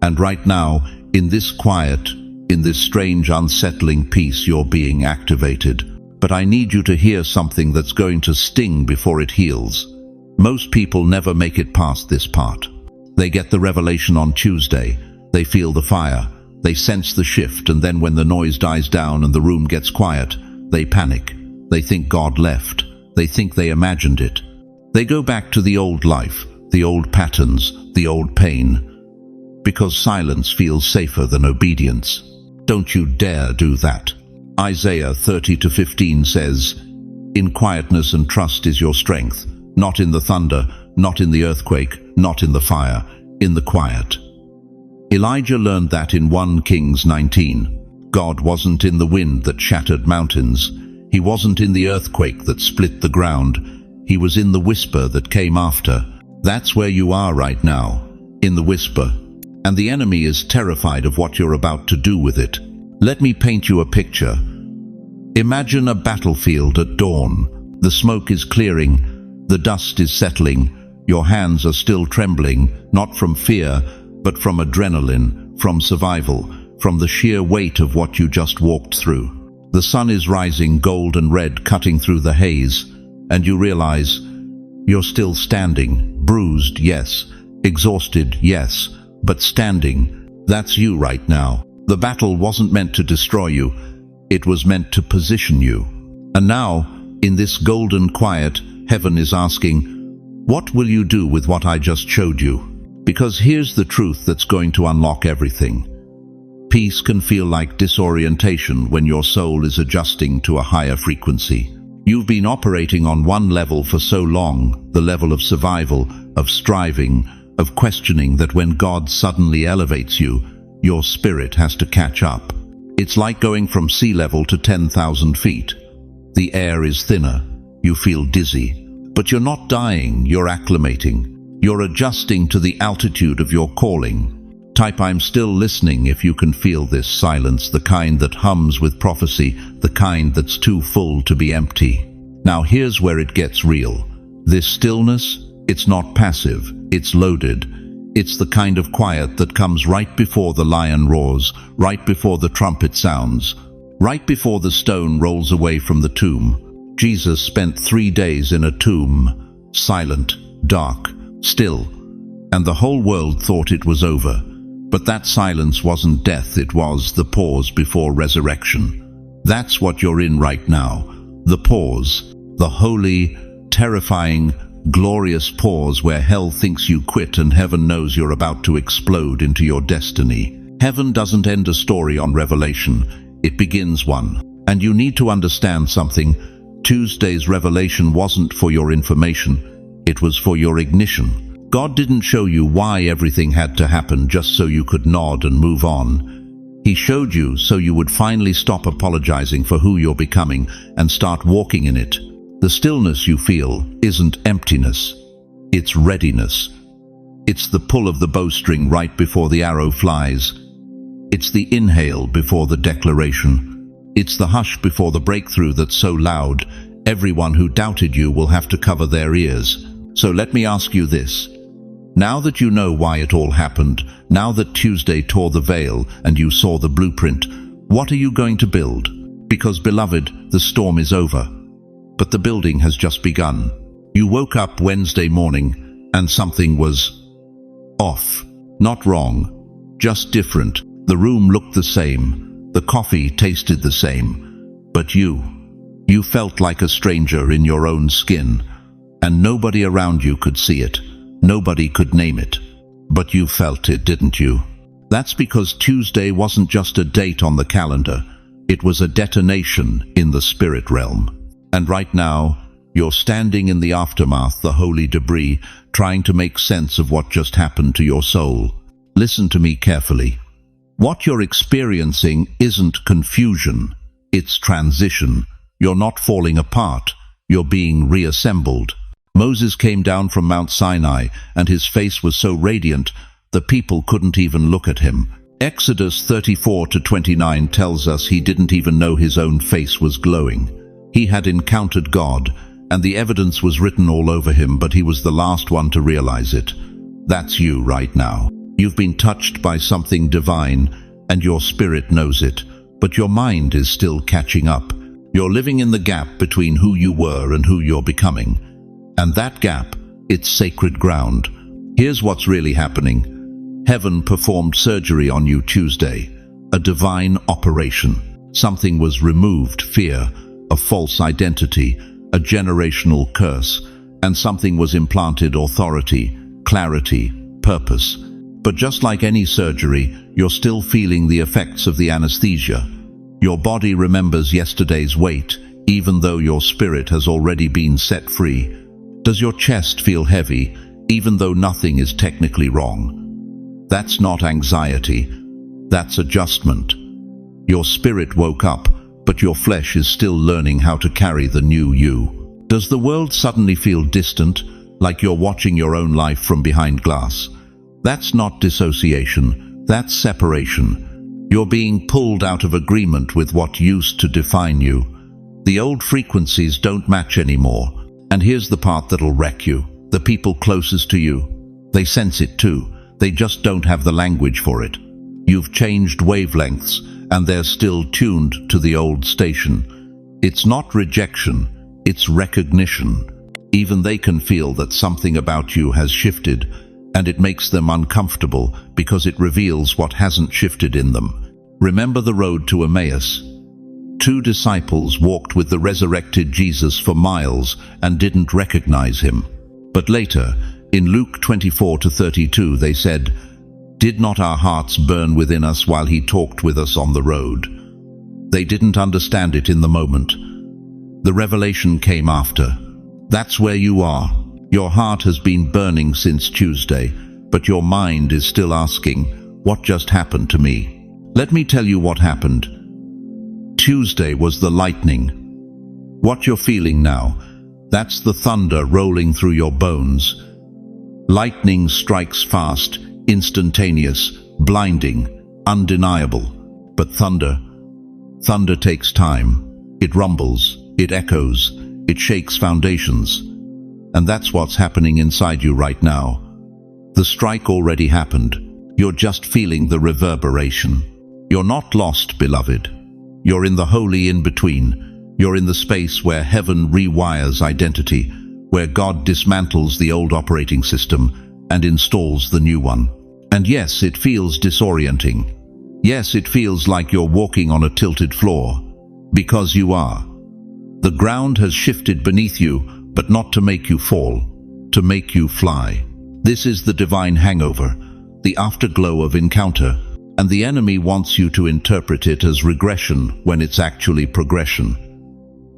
And right now, in this quiet, in this strange, unsettling peace, you're being activated. But I need you to hear something that's going to sting before it heals. Most people never make it past this part. They get the revelation on Tuesday. They feel the fire. They sense the shift, and then when the noise dies down and the room gets quiet, they panic. They think God left. They think they imagined it. They go back to the old life, the old patterns, the old pain. Because silence feels safer than obedience. Don't you dare do that. Isaiah 30-15 says, "In quietness and trust is your strength, not in the thunder, not in the earthquake, not in the fire, in the quiet." Elijah learned that in 1 Kings 19. God wasn't in the wind that shattered mountains. He wasn't in the earthquake that split the ground. He was in the whisper that came after. That's where you are right now, in the whisper. And the enemy is terrified of what you're about to do with it. Let me paint you a picture. Imagine a battlefield at dawn. The smoke is clearing, the dust is settling, your hands are still trembling, not from fear, but from adrenaline, from survival, from the sheer weight of what you just walked through. The sun is rising, gold and red, cutting through the haze, and you realize you're still standing, bruised, yes, exhausted, yes, but standing. That's you right now. The battle wasn't meant to destroy you. It was meant to position you. And now, in this golden quiet, heaven is asking, what will you do with what I just showed you? Because here's the truth that's going to unlock everything. Peace can feel like disorientation when your soul is adjusting to a higher frequency. You've been operating on one level for so long, the level of survival, of striving, of questioning, that when God suddenly elevates you, your spirit has to catch up. It's like going from sea level to 10,000 feet. The air is thinner. You feel dizzy. But you're not dying, you're acclimating. You're adjusting to the altitude of your calling. Type "I'm still listening" if you can feel this silence, the kind that hums with prophecy, the kind that's too full to be empty. Now here's where it gets real. This stillness, it's not passive, it's loaded. It's the kind of quiet that comes right before the lion roars, right before the trumpet sounds, right before the stone rolls away from the tomb. Jesus spent 3 days in a tomb, silent, dark, still, and the whole world thought it was over. But that silence wasn't death, it was the pause before resurrection. That's what you're in right now. The pause, the holy, terrifying, glorious pause where hell thinks you quit and heaven knows you're about to explode into your destiny. Heaven doesn't end a story on revelation, it begins one. And you need to understand something. Tuesday's revelation wasn't for your information, it was for your ignition. God didn't show you why everything had to happen just so you could nod and move on. He showed you so you would finally stop apologizing for who you're becoming and start walking in it. The stillness you feel isn't emptiness, it's readiness. It's the pull of the bowstring right before the arrow flies. It's the inhale before the declaration. It's the hush before the breakthrough that's so loud, everyone who doubted you will have to cover their ears. So let me ask you this. Now that you know why it all happened, now that Tuesday tore the veil and you saw the blueprint, what are you going to build? Because, beloved, the storm is over. But the building has just begun. You woke up Wednesday morning and something was off. Not wrong, just different. The room looked the same. The coffee tasted the same. But you felt like a stranger in your own skin. And nobody around you could see it. Nobody could name it. But you felt it, didn't you? That's because Tuesday wasn't just a date on the calendar. It was a detonation in the spirit realm. And right now, you're standing in the aftermath, the holy debris, trying to make sense of what just happened to your soul. Listen to me carefully. What you're experiencing isn't confusion. It's transition. You're not falling apart. You're being reassembled. Moses came down from Mount Sinai, and his face was so radiant, the people couldn't even look at him. Exodus 34-29 tells us he didn't even know his own face was glowing. He had encountered God, and the evidence was written all over him, but he was the last one to realize it. That's you right now. You've been touched by something divine, and your spirit knows it, but your mind is still catching up. You're living in the gap between who you were and who you're becoming. And that gap, it's sacred ground. Here's what's really happening. Heaven performed surgery on you Tuesday, a divine operation. Something was removed, fear, a false identity, a generational curse, and something was implanted, authority, clarity, purpose. But just like any surgery, you're still feeling the effects of the anesthesia. Your body remembers yesterday's weight, even though your spirit has already been set free. Does your chest feel heavy, even though nothing is technically wrong? That's not anxiety, that's adjustment. Your spirit woke up, but your flesh is still learning how to carry the new you. Does the world suddenly feel distant, like you're watching your own life from behind glass? That's not dissociation, that's separation. You're being pulled out of agreement with what used to define you. The old frequencies don't match anymore. And here's the part that'll wreck you. The people closest to you, they sense it too. They just don't have the language for it. You've changed wavelengths, and they're still tuned to the old station. It's not rejection, it's recognition. Even they can feel that something about you has shifted, and it makes them uncomfortable because it reveals what hasn't shifted in them. Remember the road to Emmaus? 2 disciples walked with the resurrected Jesus for miles and didn't recognize him. But later, in Luke 24-32, they said, "Did not our hearts burn within us while he talked with us on the road?" They didn't understand it in the moment. The revelation came after. That's where you are. Your heart has been burning since Tuesday, but your mind is still asking, what just happened to me? Let me tell you what happened. Tuesday was the lightning. What you're feeling now, that's the thunder rolling through your bones. Lightning strikes fast, instantaneous, blinding, undeniable. But thunder takes time. It rumbles, it echoes, it shakes foundations. And that's what's happening inside you right now. The strike already happened. You're just feeling the reverberation. You're not lost, beloved. You're in the holy in-between. You're in the space where heaven rewires identity, where God dismantles the old operating system and installs the new one. And yes, it feels disorienting. Yes, it feels like you're walking on a tilted floor. Because you are. The ground has shifted beneath you, but not to make you fall, to make you fly. This is the divine hangover, the afterglow of encounter. And the enemy wants you to interpret it as regression when it's actually progression.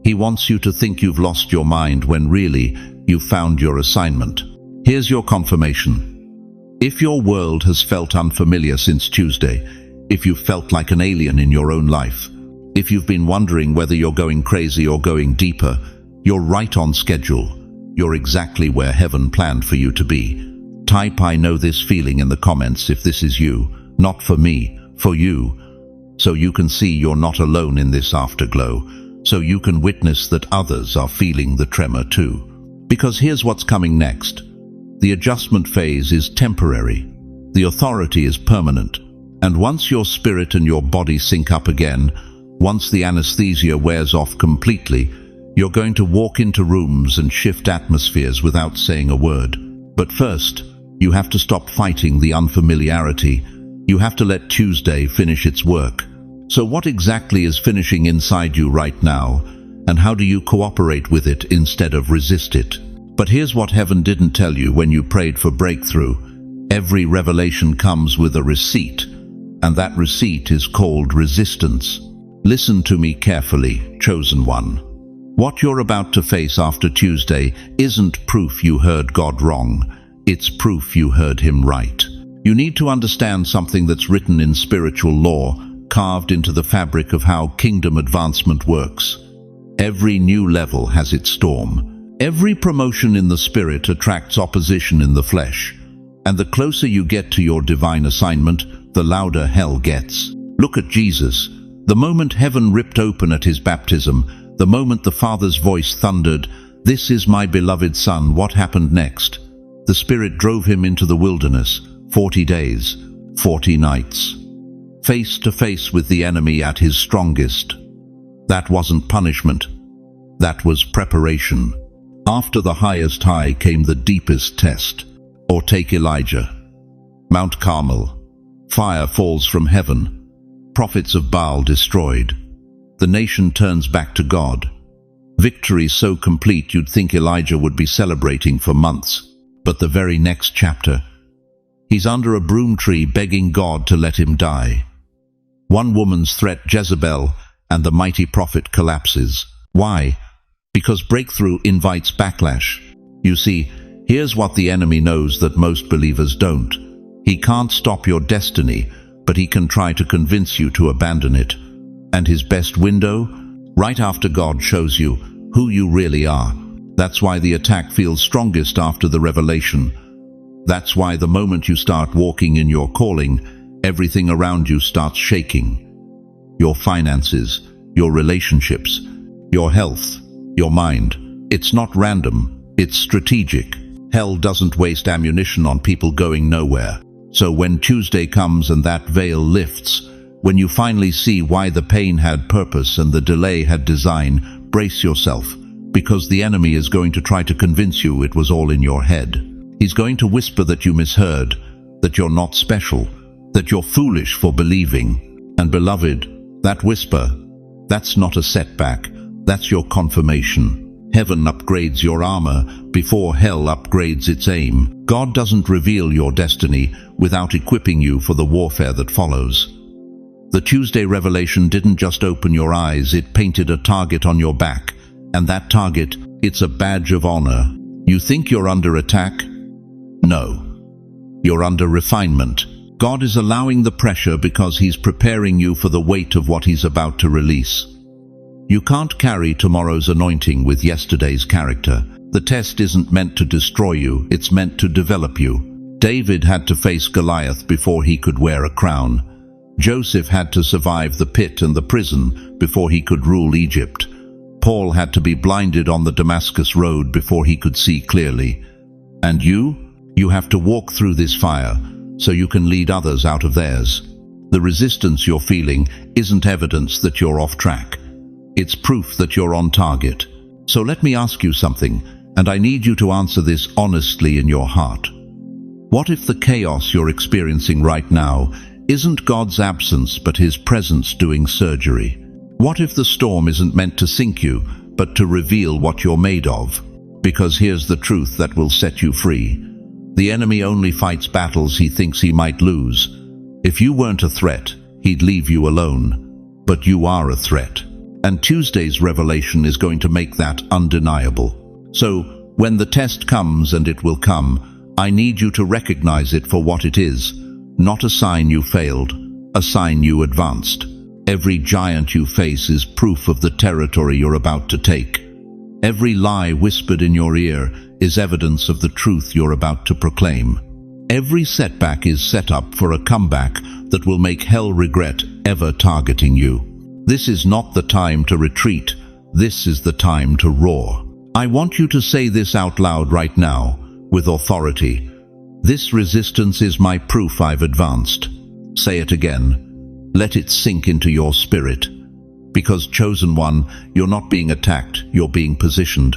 He wants you to think you've lost your mind when really you've found your assignment. Here's your confirmation. If your world has felt unfamiliar since Tuesday, if you've felt like an alien in your own life, if you've been wondering whether you're going crazy or going deeper, you're right on schedule. You're exactly where heaven planned for you to be. Type "I know this feeling" in the comments if this is you. Not for me, for you. So you can see you're not alone in this afterglow. So you can witness that others are feeling the tremor too. Because here's what's coming next. The adjustment phase is temporary. The authority is permanent. And once your spirit and your body sync up again, once the anesthesia wears off completely, you're going to walk into rooms and shift atmospheres without saying a word. But first, you have to stop fighting the unfamiliarity. You have to let Tuesday finish its work. So what exactly is finishing inside you right now, and how do you cooperate with it instead of resist it? But here's what heaven didn't tell you when you prayed for breakthrough. Every revelation comes with a receipt, and that receipt is called resistance. Listen to me carefully, chosen one. What you're about to face after Tuesday isn't proof you heard God wrong. It's proof you heard Him right. You need to understand something that's written in spiritual law, carved into the fabric of how kingdom advancement works. Every new level has its storm. Every promotion in the spirit attracts opposition in the flesh. And the closer you get to your divine assignment, the louder hell gets. Look at Jesus. The moment heaven ripped open at His baptism, the moment the Father's voice thundered, "This is my beloved Son," what happened next? The Spirit drove Him into the wilderness, 40 days, 40 nights. Face to face with the enemy at his strongest. That wasn't punishment. That was preparation. After the highest high came the deepest test. Or take Elijah. Mount Carmel. Fire falls from heaven. Prophets of Baal destroyed. The nation turns back to God. Victory so complete you'd think Elijah would be celebrating for months. But the very next chapter, he's under a broom tree begging God to let him die. One woman's threat, Jezebel, and the mighty prophet collapses. Why? Because breakthrough invites backlash. You see, here's what the enemy knows that most believers don't. He can't stop your destiny, but he can try to convince you to abandon it. And his best window? Right after God shows you who you really are. That's why the attack feels strongest after the revelation. That's why the moment you start walking in your calling, everything around you starts shaking. Your finances, your relationships, your health, your mind. It's not random, it's strategic. Hell doesn't waste ammunition on people going nowhere. So when Tuesday comes and that veil lifts, when you finally see why the pain had purpose and the delay had design, brace yourself, because the enemy is going to try to convince you it was all in your head. He's going to whisper that you misheard, that you're not special, that you're foolish for believing. And beloved, that whisper, that's not a setback, that's your confirmation. Heaven upgrades your armor before hell upgrades its aim. God doesn't reveal your destiny without equipping you for the warfare that follows. The Tuesday revelation didn't just open your eyes, it painted a target on your back. And that target, it's a badge of honor. You think you're under attack? No. You're under refinement. God is allowing the pressure because He's preparing you for the weight of what He's about to release. You can't carry tomorrow's anointing with yesterday's character. The test isn't meant to destroy you, it's meant to develop you. David had to face Goliath before he could wear a crown. Joseph had to survive the pit and the prison before he could rule Egypt. Paul had to be blinded on the Damascus road before he could see clearly. And you have to walk through this fire so you can lead others out of theirs. The resistance you're feeling isn't evidence that you're off track. It's proof that you're on target. So let me ask you something, and I need you to answer this honestly in your heart. What if the chaos you're experiencing right now isn't God's absence but His presence doing surgery? What if the storm isn't meant to sink you, but to reveal what you're made of? Because here's the truth that will set you free. The enemy only fights battles he thinks he might lose. If you weren't a threat, he'd leave you alone. But you are a threat. And Tuesday's revelation is going to make that undeniable. So, when the test comes, and it will come, I need you to recognize it for what it is. Not a sign you failed, a sign you advanced. Every giant you face is proof of the territory you're about to take. Every lie whispered in your ear is evidence of the truth you're about to proclaim. Every setback is set up for a comeback that will make hell regret ever targeting you. This is not the time to retreat. This is the time to roar. I want you to say this out loud right now, with authority. This resistance is my proof I've advanced. Say it again. Let it sink into your spirit. Because, chosen one, you're not being attacked, you're being positioned.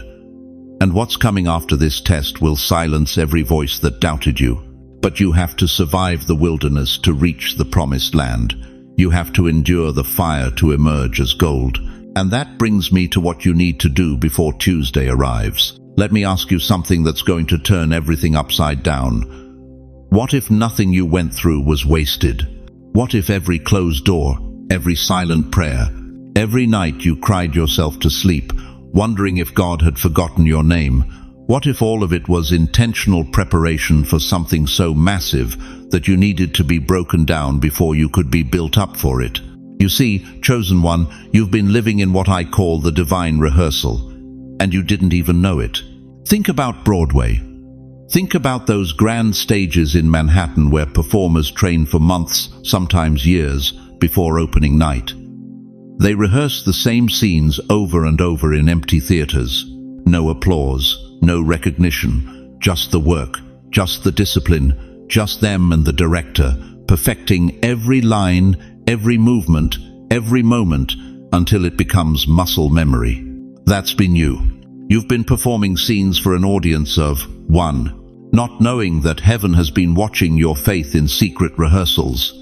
And what's coming after this test will silence every voice that doubted you. But you have to survive the wilderness to reach the promised land. You have to endure the fire to emerge as gold. And that brings me to what you need to do before Tuesday arrives. Let me ask you something that's going to turn everything upside down. What if nothing you went through was wasted? What if every closed door, every silent prayer, every night you cried yourself to sleep, wondering if God had forgotten your name? What if all of it was intentional preparation for something so massive that you needed to be broken down before you could be built up for it? You see, chosen one, you've been living in what I call the divine rehearsal, and you didn't even know it. Think about Broadway. Think about those grand stages in Manhattan where performers train for months, sometimes years, before opening night. They rehearse the same scenes over and over in empty theaters. No applause, no recognition, just the work, just the discipline, just them and the director, perfecting every line, every movement, every moment, until it becomes muscle memory. That's been you. You've been performing scenes for an audience of one, not knowing that heaven has been watching your faith in secret rehearsals.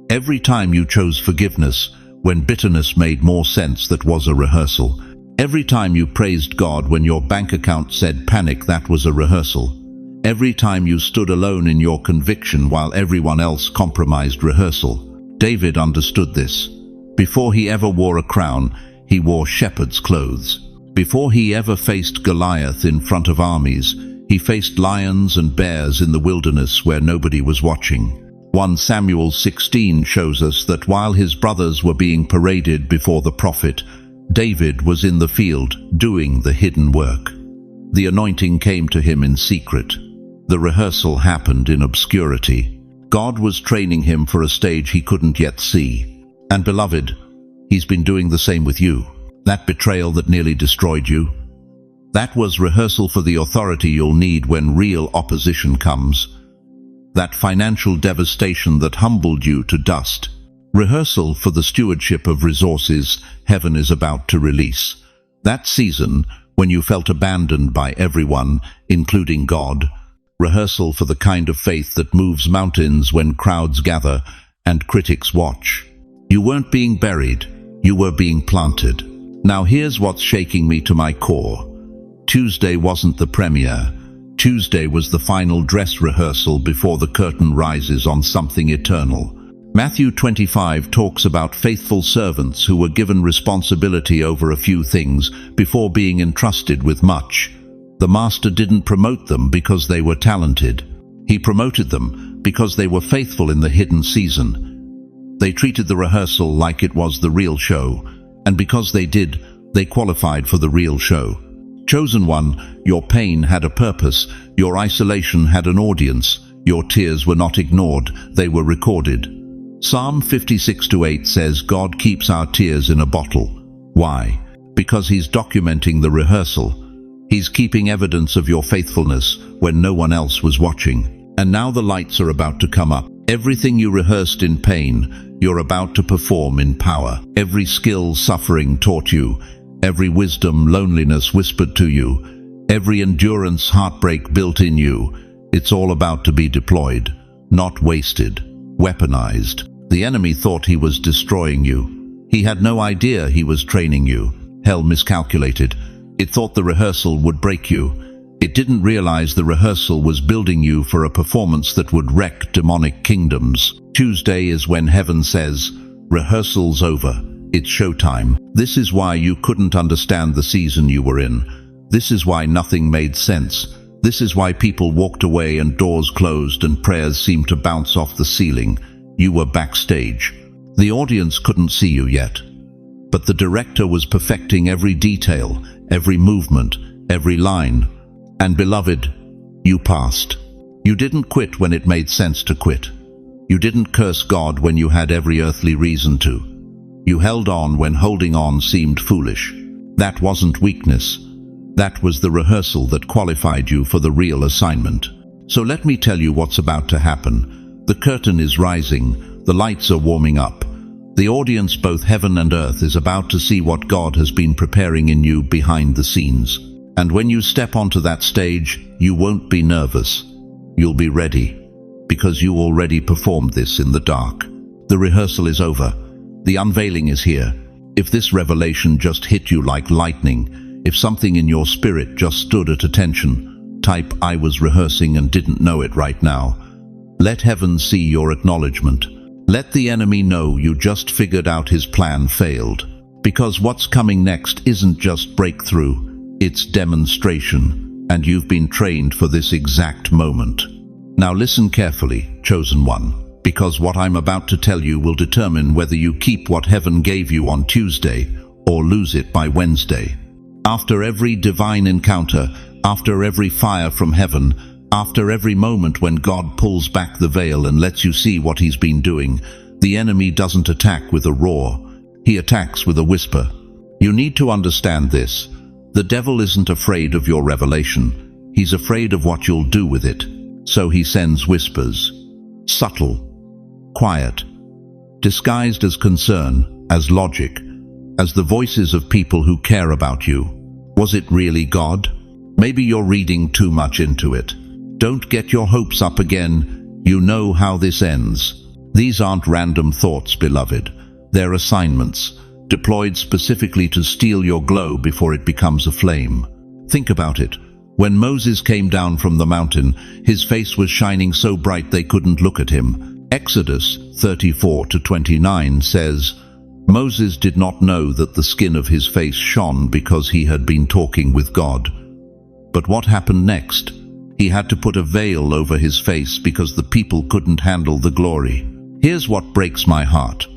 Every time you chose forgiveness, when bitterness made more sense, that was a rehearsal. Every time you praised God when your bank account said panic, that was a rehearsal. Every time you stood alone in your conviction while everyone else compromised, rehearsal. David understood this. Before he ever wore a crown, he wore shepherd's clothes. Before he ever faced Goliath in front of armies, he faced lions and bears in the wilderness where nobody was watching. 1 Samuel 16 shows us that while his brothers were being paraded before the prophet, David was in the field doing the hidden work. The anointing came to him in secret. The rehearsal happened in obscurity. God was training him for a stage he couldn't yet see. And beloved, he's been doing the same with you. That betrayal that nearly destroyed you, that was rehearsal for the authority you'll need when real opposition comes. That financial devastation that humbled you to dust, rehearsal for the stewardship of resources heaven is about to release. That season when you felt abandoned by everyone, including God, rehearsal for the kind of faith that moves mountains when crowds gather and critics watch. You weren't being buried, you were being planted. Now here's what's shaking me to my core. Tuesday wasn't the premiere. Tuesday was the final dress rehearsal before the curtain rises on something eternal. Matthew 25 talks about faithful servants who were given responsibility over a few things before being entrusted with much. The master didn't promote them because they were talented. He promoted them because they were faithful in the hidden season. They treated the rehearsal like it was the real show, and because they did, they qualified for the real show. Chosen one, your pain had a purpose, your isolation had an audience, your tears were not ignored, they were recorded. Psalm 56:8 says God keeps our tears in a bottle. Why? Because He's documenting the rehearsal. He's keeping evidence of your faithfulness when no one else was watching. And now the lights are about to come up. Everything you rehearsed in pain, you're about to perform in power. Every skill suffering taught you, every wisdom loneliness whispered to you, every endurance heartbreak built in you, it's all about to be deployed, not wasted, weaponized. The enemy thought he was destroying you. He had no idea he was training you. Hell miscalculated. It thought the rehearsal would break you. It didn't realize the rehearsal was building you for a performance that would wreck demonic kingdoms. Tuesday is when heaven says, rehearsal's over. It's showtime. This is why you couldn't understand the season you were in. This is why nothing made sense. This is why people walked away and doors closed and prayers seemed to bounce off the ceiling. You were backstage. The audience couldn't see you yet, but the director was perfecting every detail, every movement, every line. And beloved, you passed. You didn't quit when it made sense to quit. You didn't curse God when you had every earthly reason to. You held on when holding on seemed foolish. That wasn't weakness. That was the rehearsal that qualified you for the real assignment. So let me tell you what's about to happen. The curtain is rising. The lights are warming up. The audience, both heaven and earth, is about to see what God has been preparing in you behind the scenes. And when you step onto that stage, you won't be nervous. You'll be ready, because you already performed this in the dark. The rehearsal is over. The unveiling is here. If this revelation just hit you like lightning, if something in your spirit just stood at attention, type "I was rehearsing and didn't know it right now." Let heaven see your acknowledgement. Let the enemy know you just figured out his plan failed. Because what's coming next isn't just breakthrough, it's demonstration, and you've been trained for this exact moment. Now listen carefully, chosen one, because what I'm about to tell you will determine whether you keep what heaven gave you on Tuesday or lose it by Wednesday. After every divine encounter, after every fire from heaven, after every moment when God pulls back the veil and lets you see what he's been doing, the enemy doesn't attack with a roar. He attacks with a whisper. You need to understand this. The devil isn't afraid of your revelation. He's afraid of what you'll do with it. So he sends whispers. Subtle, quiet, disguised as concern, as logic, as the voices of people who care about you. Was it really God? Maybe you're reading too much into it. Don't get your hopes up again. You know how this ends. These aren't random thoughts, beloved. They're assignments, deployed specifically to steal your glow before it becomes a flame. Think about it. When Moses came down from the mountain, his face was shining so bright they couldn't look at him. Exodus 34-29 says, Moses did not know that the skin of his face shone because he had been talking with God. But what happened next? He had to put a veil over his face because the people couldn't handle the glory. Here's what breaks my heart.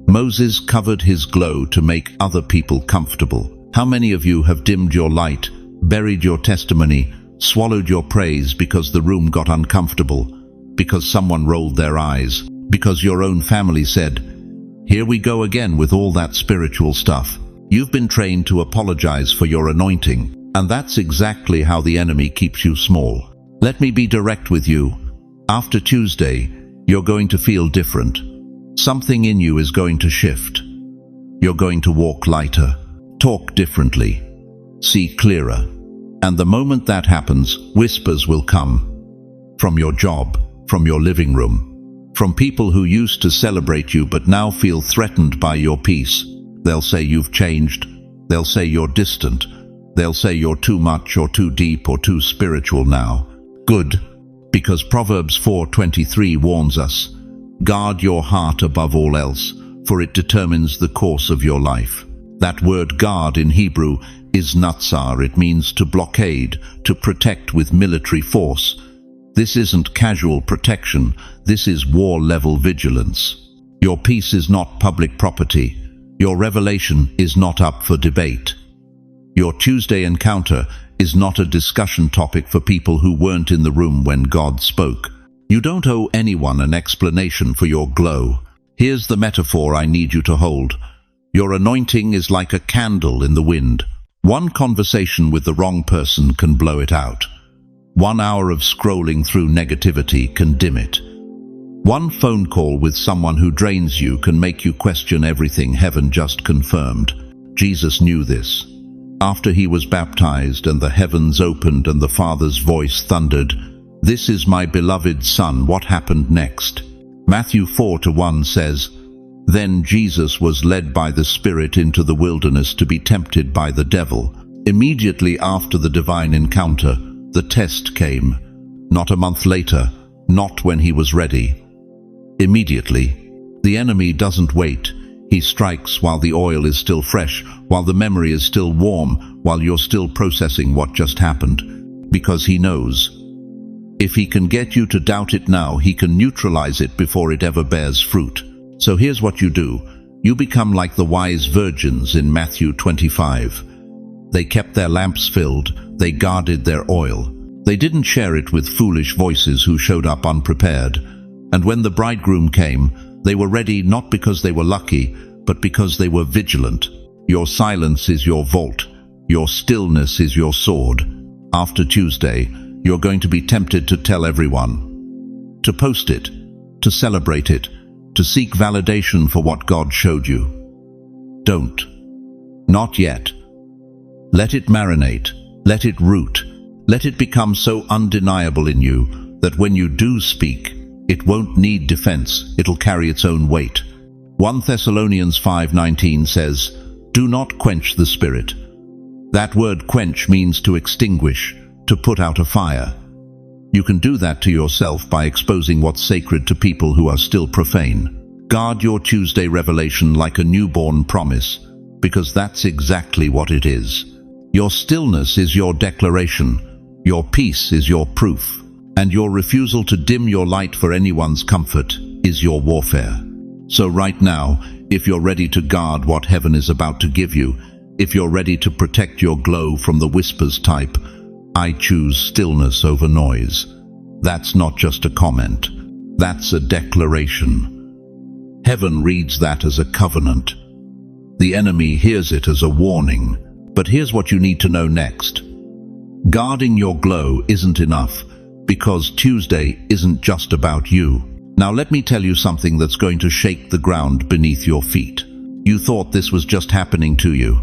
Moses covered his glow to make other people comfortable. How many of you have dimmed your light, buried your testimony, swallowed your praise because the room got uncomfortable, because someone rolled their eyes, because your own family said, "Here we go again with all that spiritual stuff"? You've been trained to apologize for your anointing. And that's exactly how the enemy keeps you small. Let me be direct with you. After Tuesday, you're going to feel different. Something in you is going to shift. You're going to walk lighter, talk differently, see clearer. And the moment that happens, whispers will come. From your job, from your living room, from people who used to celebrate you but now feel threatened by your peace. They'll say you've changed. They'll say you're distant. They'll say you're too much or too deep or too spiritual now. Good, because Proverbs 4:23 warns us, "Guard your heart above all else, for it determines the course of your life." That word guard in Hebrew is natsar. It means to blockade, to protect with military force. This isn't casual protection. This is war-level vigilance. Your peace is not public property. Your revelation is not up for debate. Your Tuesday encounter is not a discussion topic for people who weren't in the room when God spoke. You don't owe anyone an explanation for your glow. Here's the metaphor I need you to hold. Your anointing is like a candle in the wind. One conversation with the wrong person can blow it out. 1 hour of scrolling through negativity can dim it. One phone call with someone who drains you can make you question everything heaven just confirmed. Jesus knew this. After he was baptized and the heavens opened and the Father's voice thundered, "This is my beloved Son," what happened next? Matthew 4:1 says, "Then Jesus was led by the Spirit into the wilderness to be tempted by the devil." Immediately after the divine encounter, the test came. Not a month later, not when he was ready. Immediately. The enemy doesn't wait. He strikes while the oil is still fresh, while the memory is still warm, while you're still processing what just happened. Because he knows. If he can get you to doubt it now, he can neutralize it before it ever bears fruit. So here's what you do. You become like the wise virgins in Matthew 25. They kept their lamps filled, they guarded their oil. They didn't share it with foolish voices who showed up unprepared. And when the bridegroom came, they were ready not because they were lucky, but because they were vigilant. Your silence is your vault. Your stillness is your sword. After Tuesday, you're going to be tempted to tell everyone, to post it, to celebrate it, to seek validation for what God showed you. Don't. Not yet. Let it marinate. Let it root. Let it become so undeniable in you that when you do speak, it won't need defense. It'll carry its own weight. 1 Thessalonians 5:19 says, "Do not quench the spirit." That word quench means to extinguish, to put out a fire. You can do that to yourself by exposing what's sacred to people who are still profane. Guard your Tuesday revelation like a newborn promise, because that's exactly what it is. Your stillness is your declaration, your peace is your proof, and your refusal to dim your light for anyone's comfort is your warfare. So right now, if you're ready to guard what heaven is about to give you, if you're ready to protect your glow from the whispers type, "I choose stillness over noise." That's not just a comment. That's a declaration. Heaven reads that as a covenant. The enemy hears it as a warning. But here's what you need to know next. Guarding your glow isn't enough, because Tuesday isn't just about you. Now let me tell you something that's going to shake the ground beneath your feet. You thought this was just happening to you.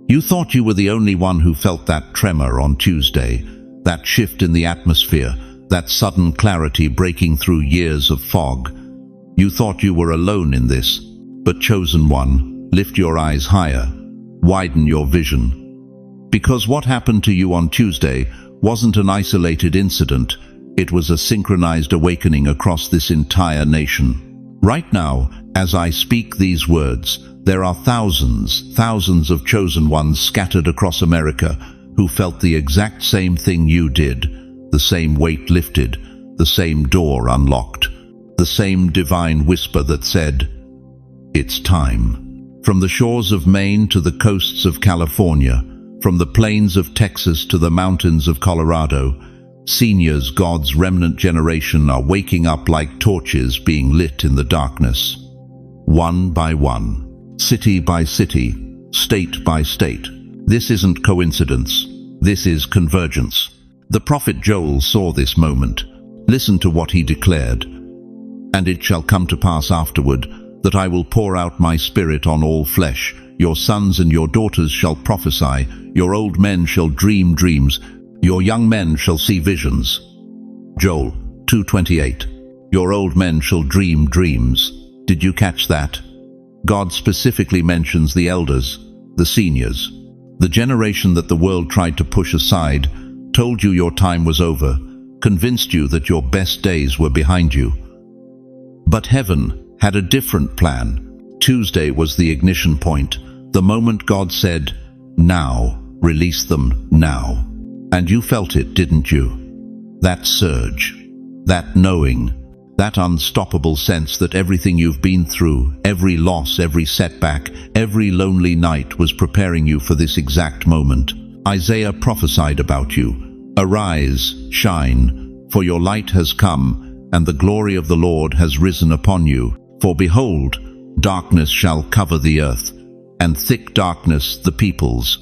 You thought you were the only one who felt that tremor on Tuesday, that shift in the atmosphere, that sudden clarity breaking through years of fog. You thought you were alone in this, but chosen one, lift your eyes higher, widen your vision. Because what happened to you on Tuesday wasn't an isolated incident, it was a synchronized awakening across this entire nation. Right now, as I speak these words, there are thousands of chosen ones scattered across America who felt the exact same thing you did, the same weight lifted, the same door unlocked, the same divine whisper that said, "It's time." From the shores of Maine to the coasts of California, from the plains of Texas to the mountains of Colorado, seniors, God's remnant generation, are waking up like torches being lit in the darkness. One by one, city by city, state by state. This isn't coincidence. This is convergence. The prophet Joel saw this moment. Listen to what he declared. "And it shall come to pass afterward, that I will pour out my spirit on all flesh. Your sons and your daughters shall prophesy. Your old men shall dream dreams. Your young men shall see visions." Joel 2:28. Your old men shall dream dreams. Did you catch that? God specifically mentions the elders, the seniors, the generation that the world tried to push aside, told you your time was over, convinced you that your best days were behind you. But heaven had a different plan. Tuesday was the ignition point, the moment God said, "Now, release them now." And you felt it, didn't you? That surge, that knowing, that unstoppable sense that everything you've been through, every loss, every setback, every lonely night was preparing you for this exact moment. Isaiah prophesied about you. "Arise, shine, for your light has come, and the glory of the Lord has risen upon you. For behold, darkness shall cover the earth, and thick darkness the peoples.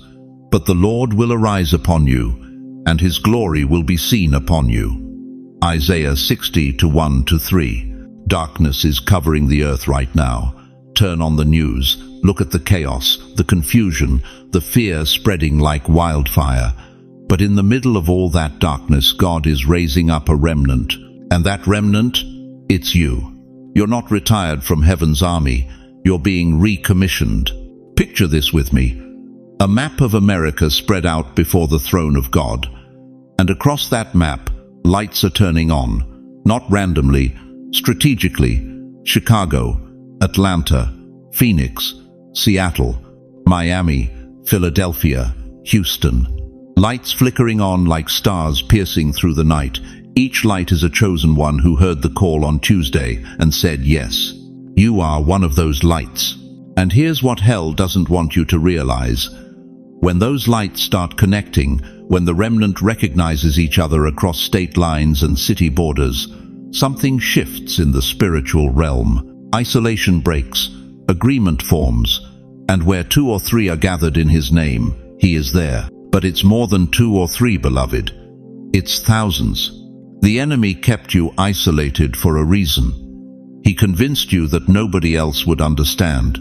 But the Lord will arise upon you, and his glory will be seen upon you." Isaiah 60:1-3. Darkness is covering the earth right now. Turn on the news. Look at the chaos, the confusion, the fear spreading like wildfire. But in the middle of all that darkness, God is raising up a remnant. And that remnant, it's you. You're not retired from heaven's army. You're being recommissioned. Picture this with me. A map of America spread out before the throne of God. And across that map, lights are turning on, not randomly, strategically. Chicago, Atlanta, Phoenix, Seattle, Miami, Philadelphia, Houston. Lights flickering on like stars piercing through the night. Each light is a chosen one who heard the call on Tuesday and said yes. You are one of those lights. And here's what hell doesn't want you to realize. When those lights start connecting, when the remnant recognizes each other across state lines and city borders, something shifts in the spiritual realm. Isolation breaks, agreement forms, and where 2 or 3 are gathered in his name, he is there. But it's more than 2 or 3, beloved. It's thousands. The enemy kept you isolated for a reason. He convinced you that nobody else would understand,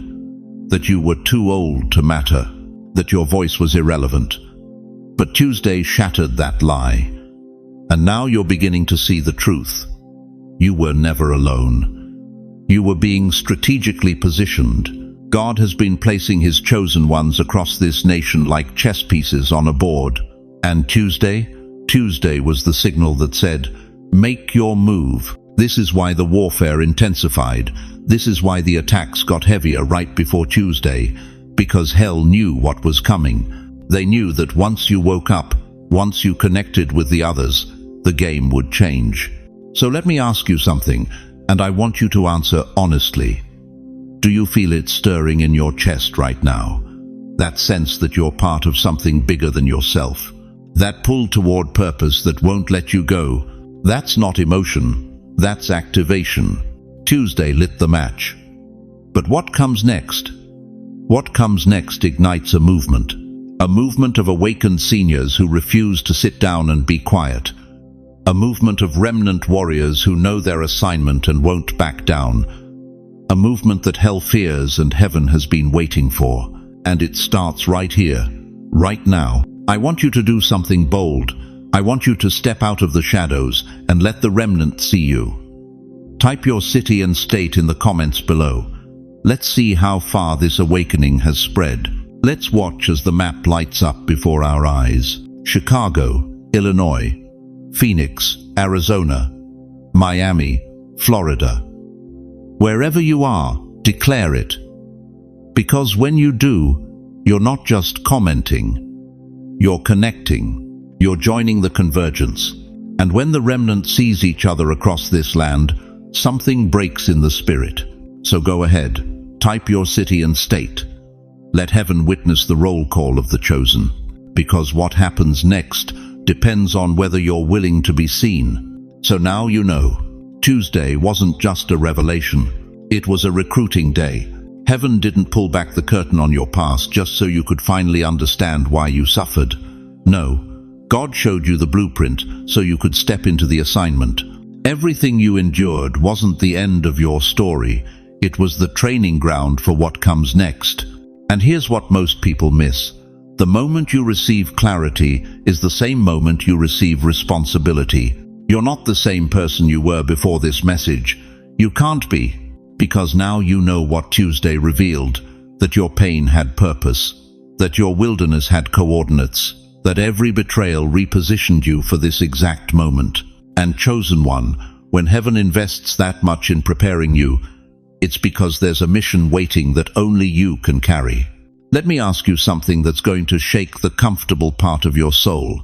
that you were too old to matter, that your voice was irrelevant. But Tuesday shattered that lie. And now you're beginning to see the truth. You were never alone. You were being strategically positioned. God has been placing his chosen ones across this nation like chess pieces on a board. And Tuesday was the signal that said, make your move. This is why the warfare intensified. This is why the attacks got heavier right before Tuesday. Because hell knew what was coming. They knew that once you woke up, once you connected with the others, the game would change. So let me ask you something, and I want you to answer honestly. Do you feel it stirring in your chest right now? That sense that you're part of something bigger than yourself? That pull toward purpose that won't let you go? That's not emotion, that's activation. Tuesday lit the match. But what comes next? What comes next ignites a movement of awakened seniors who refuse to sit down and be quiet. A movement of remnant warriors who know their assignment and won't back down. A movement that hell fears and heaven has been waiting for. And it starts right here, right now. I want you to do something bold. I want you to step out of the shadows and let the remnant see you. Type your city and state in the comments below. Let's see how far this awakening has spread. Let's watch as the map lights up before our eyes. Chicago, Illinois, Phoenix, Arizona, Miami, Florida. Wherever you are, declare it. Because when you do, you're not just commenting, you're connecting, you're joining the convergence. And when the remnant sees each other across this land, something breaks in the spirit. So go ahead, type your city and state. Let heaven witness the roll call of the chosen. Because what happens next depends on whether you're willing to be seen. So now you know. Tuesday wasn't just a revelation. It was a recruiting day. Heaven didn't pull back the curtain on your past just so you could finally understand why you suffered. No, God showed you the blueprint so you could step into the assignment. Everything you endured wasn't the end of your story. It was the training ground for what comes next. And here's what most people miss. The moment you receive clarity is the same moment you receive responsibility. You're not the same person you were before this message. You can't be, because now you know what Tuesday revealed, that your pain had purpose, that your wilderness had coordinates, that every betrayal repositioned you for this exact moment. And chosen one, when heaven invests that much in preparing you, it's because there's a mission waiting that only you can carry. Let me ask you something that's going to shake the comfortable part of your soul.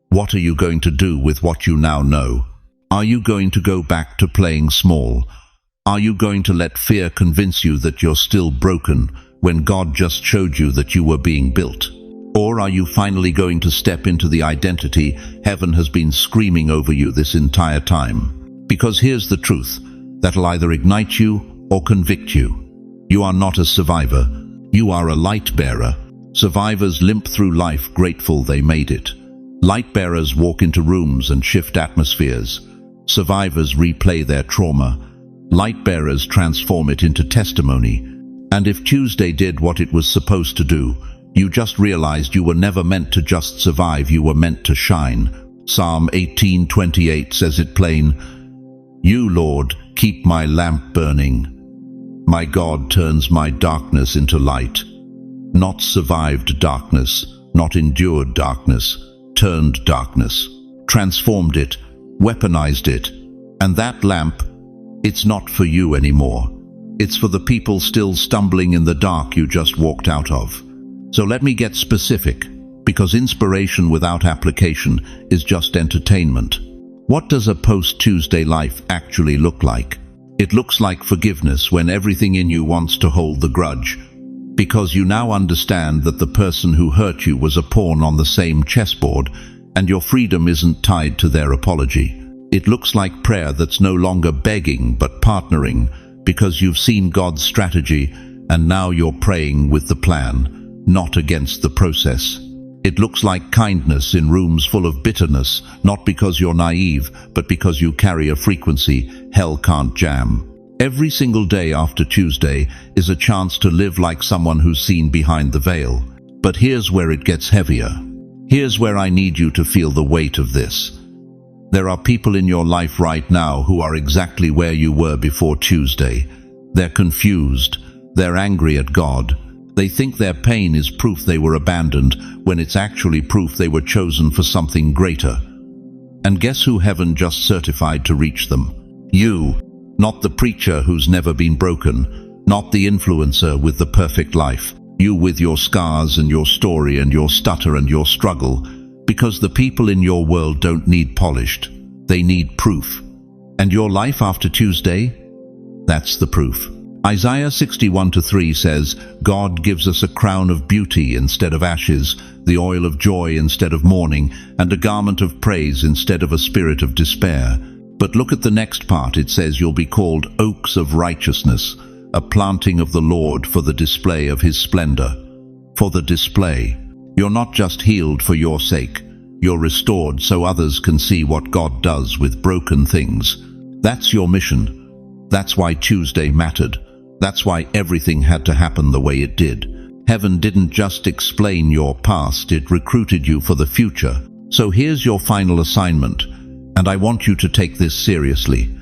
What are you going to do with what you now know? Are you going to go back to playing small? Are you going to let fear convince you that you're still broken when God just showed you that you were being built? Or are you finally going to step into the identity heaven has been screaming over you this entire time? Because here's the truth, that'll either ignite you or convict you. You are not a survivor. You are a light bearer. Survivors limp through life grateful they made it. Light bearers walk into rooms and shift atmospheres. Survivors replay their trauma. Light bearers transform it into testimony. And if Tuesday did what it was supposed to do, you just realized you were never meant to just survive, you were meant to shine. Psalm 18:28 says it plain, "You, Lord, keep my lamp burning. My God turns my darkness into light." Not survived darkness, not endured darkness, turned darkness, transformed it, weaponized it. And that lamp, it's not for you anymore. It's for the people still stumbling in the dark you just walked out of. So let me get specific, because inspiration without application is just entertainment. What does a post-Tuesday life actually look like? It looks like forgiveness when everything in you wants to hold the grudge, because you now understand that the person who hurt you was a pawn on the same chessboard, and your freedom isn't tied to their apology. It looks like prayer that's no longer begging but partnering, because you've seen God's strategy and now you're praying with the plan, not against the process. It looks like kindness in rooms full of bitterness, not because you're naive, but because you carry a frequency hell can't jam. Every single day after Tuesday is a chance to live like someone who's seen behind the veil. But here's where it gets heavier. Here's where I need you to feel the weight of this. There are people in your life right now who are exactly where you were before Tuesday. They're confused. They're angry at God. They think their pain is proof they were abandoned, when it's actually proof they were chosen for something greater. And guess who heaven just certified to reach them? You. Not the preacher who's never been broken. Not the influencer with the perfect life. You with your scars and your story and your stutter and your struggle. Because the people in your world don't need polished. They need proof. And your life after Tuesday? That's the proof. Isaiah 61:3 says, God gives us a crown of beauty instead of ashes, the oil of joy instead of mourning, and a garment of praise instead of a spirit of despair. But look at the next part. It says you'll be called oaks of righteousness, a planting of the Lord for the display of his splendor. For the display. You're not just healed for your sake. You're restored so others can see what God does with broken things. That's your mission. That's why Tuesday mattered. That's why everything had to happen the way it did. Heaven didn't just explain your past, it recruited you for the future. So here's your final assignment, and I want you to take this seriously.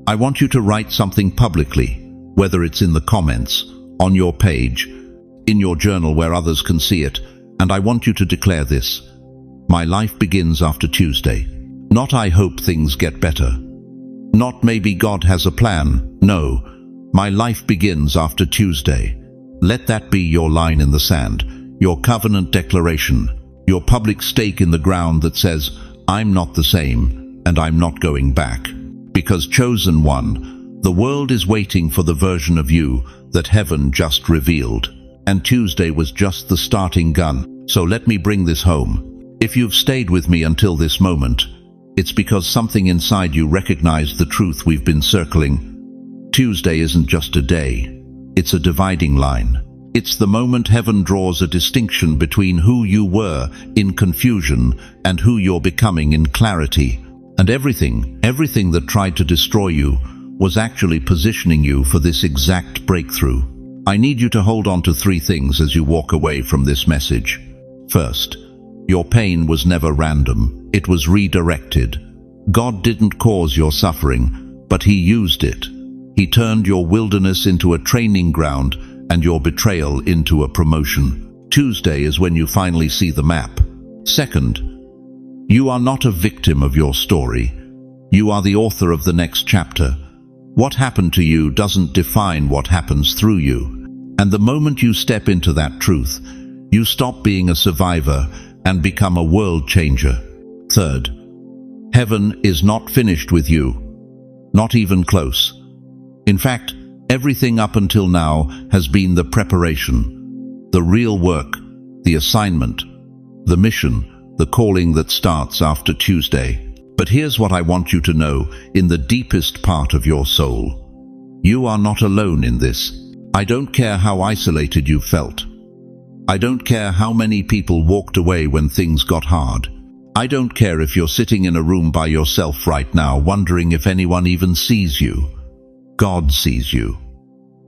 I want you to write something publicly, whether it's in the comments, on your page, in your journal where others can see it, and I want you to declare this. My life begins after Tuesday. Not I hope things get better. Not maybe God has a plan. No, my life begins after Tuesday. Let that be your line in the sand, your covenant declaration, your public stake in the ground that says, I'm not the same, and I'm not going back. Because chosen one, the world is waiting for the version of you that heaven just revealed. And Tuesday was just the starting gun. So let me bring this home. If you've stayed with me until this moment, it's because something inside you recognized the truth we've been circling. Tuesday isn't just a day. It's a dividing line. It's the moment heaven draws a distinction between who you were in confusion and who you're becoming in clarity. And everything that tried to destroy you was actually positioning you for this exact breakthrough. I need you to hold on to 3 things as you walk away from this message. First, your pain was never random. It was redirected. God didn't cause your suffering, but he used it. He turned your wilderness into a training ground and your betrayal into a promotion. Tuesday is when you finally see the map. Second, you are not a victim of your story. You are the author of the next chapter. What happened to you doesn't define what happens through you. And the moment you step into that truth, you stop being a survivor and become a world changer. Third, heaven is not finished with you. Not even close. In fact, everything up until now has been the preparation, the real work, the assignment, the mission, the calling that starts after Tuesday. But here's what I want you to know in the deepest part of your soul. You are not alone in this. I don't care how isolated you felt. I don't care how many people walked away when things got hard. I don't care if you're sitting in a room by yourself right now wondering if anyone even sees you. God sees you.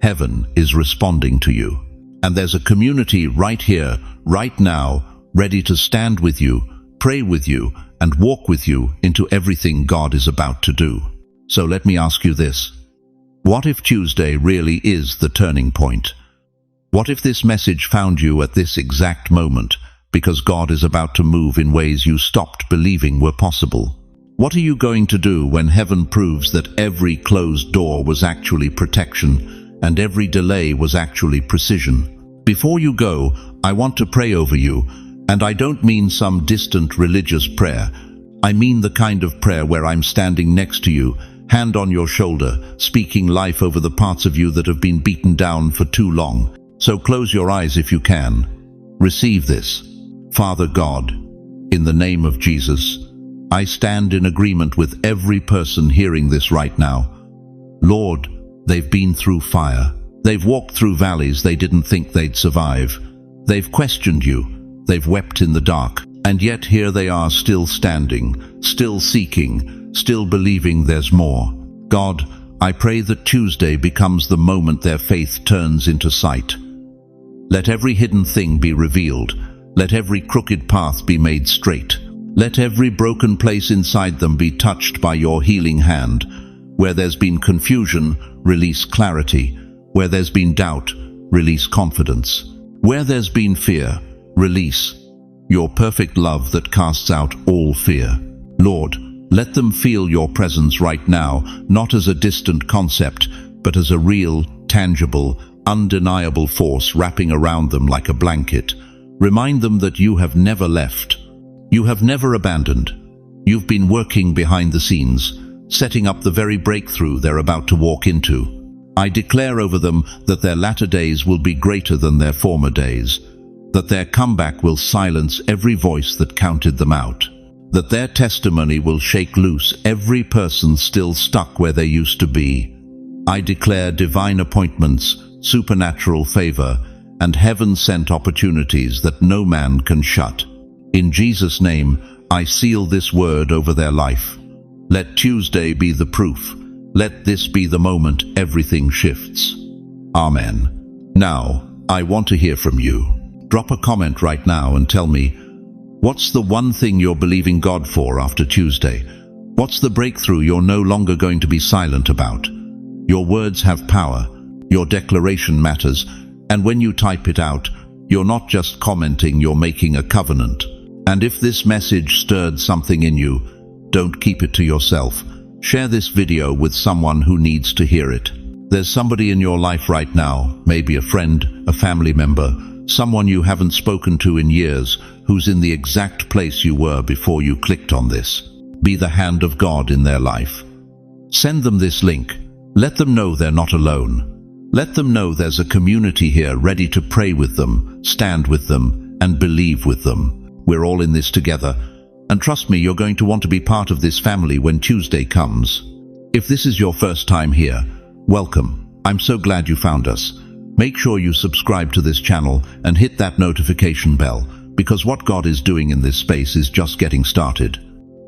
Heaven is responding to you. And there's a community right here, right now, ready to stand with you, pray with you, and walk with you into everything God is about to do. So let me ask you this. What if Tuesday really is the turning point? What if this message found you at this exact moment because God is about to move in ways you stopped believing were possible? What are you going to do when heaven proves that every closed door was actually protection and every delay was actually precision? Before you go, I want to pray over you, and I don't mean some distant religious prayer. I mean the kind of prayer where I'm standing next to you, hand on your shoulder, speaking life over the parts of you that have been beaten down for too long. So close your eyes if you can. Receive this. Father God, in the name of Jesus, I stand in agreement with every person hearing this right now. Lord, they've been through fire. They've walked through valleys they didn't think they'd survive. They've questioned you. They've wept in the dark. And yet here they are, still standing, still seeking, still believing there's more. God, I pray that Tuesday becomes the moment their faith turns into sight. Let every hidden thing be revealed. Let every crooked path be made straight. Let every broken place inside them be touched by your healing hand. Where there's been confusion, release clarity. Where there's been doubt, release confidence. Where there's been fear, release your perfect love that casts out all fear. Lord, let them feel your presence right now, not as a distant concept, but as a real, tangible, undeniable force wrapping around them like a blanket. Remind them that you have never left. You have never abandoned. You've been working behind the scenes, setting up the very breakthrough they're about to walk into. I declare over them that their latter days will be greater than their former days, that their comeback will silence every voice that counted them out, that their testimony will shake loose every person still stuck where they used to be. I declare divine appointments, supernatural favor, and heaven-sent opportunities that no man can shut. In Jesus' name, I seal this word over their life. Let Tuesday be the proof. Let this be the moment everything shifts. Amen. Now, I want to hear from you. Drop a comment right now and tell me, what's the one thing you're believing God for after Tuesday? What's the breakthrough you're no longer going to be silent about? Your words have power. Your declaration matters. And when you type it out, you're not just commenting, you're making a covenant. And if this message stirred something in you, don't keep it to yourself. Share this video with someone who needs to hear it. There's somebody in your life right now, maybe a friend, a family member, someone you haven't spoken to in years, who's in the exact place you were before you clicked on this. Be the hand of God in their life. Send them this link. Let them know they're not alone. Let them know there's a community here ready to pray with them, stand with them, and believe with them. We're all in this together. And trust me, you're going to want to be part of this family when Tuesday comes. If this is your first time here, welcome. I'm so glad you found us. Make sure you subscribe to this channel and hit that notification bell, because what God is doing in this space is just getting started.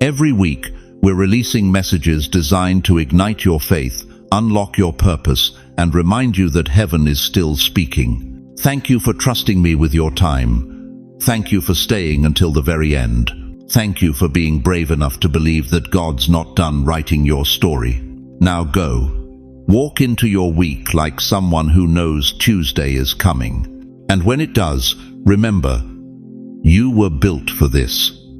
Every week, we're releasing messages designed to ignite your faith, unlock your purpose, and remind you that heaven is still speaking. Thank you for trusting me with your time. Thank you for staying until the very end. Thank you for being brave enough to believe that God's not done writing your story. Now go. Walk into your week like someone who knows Tuesday is coming. And when it does, remember, you were built for this.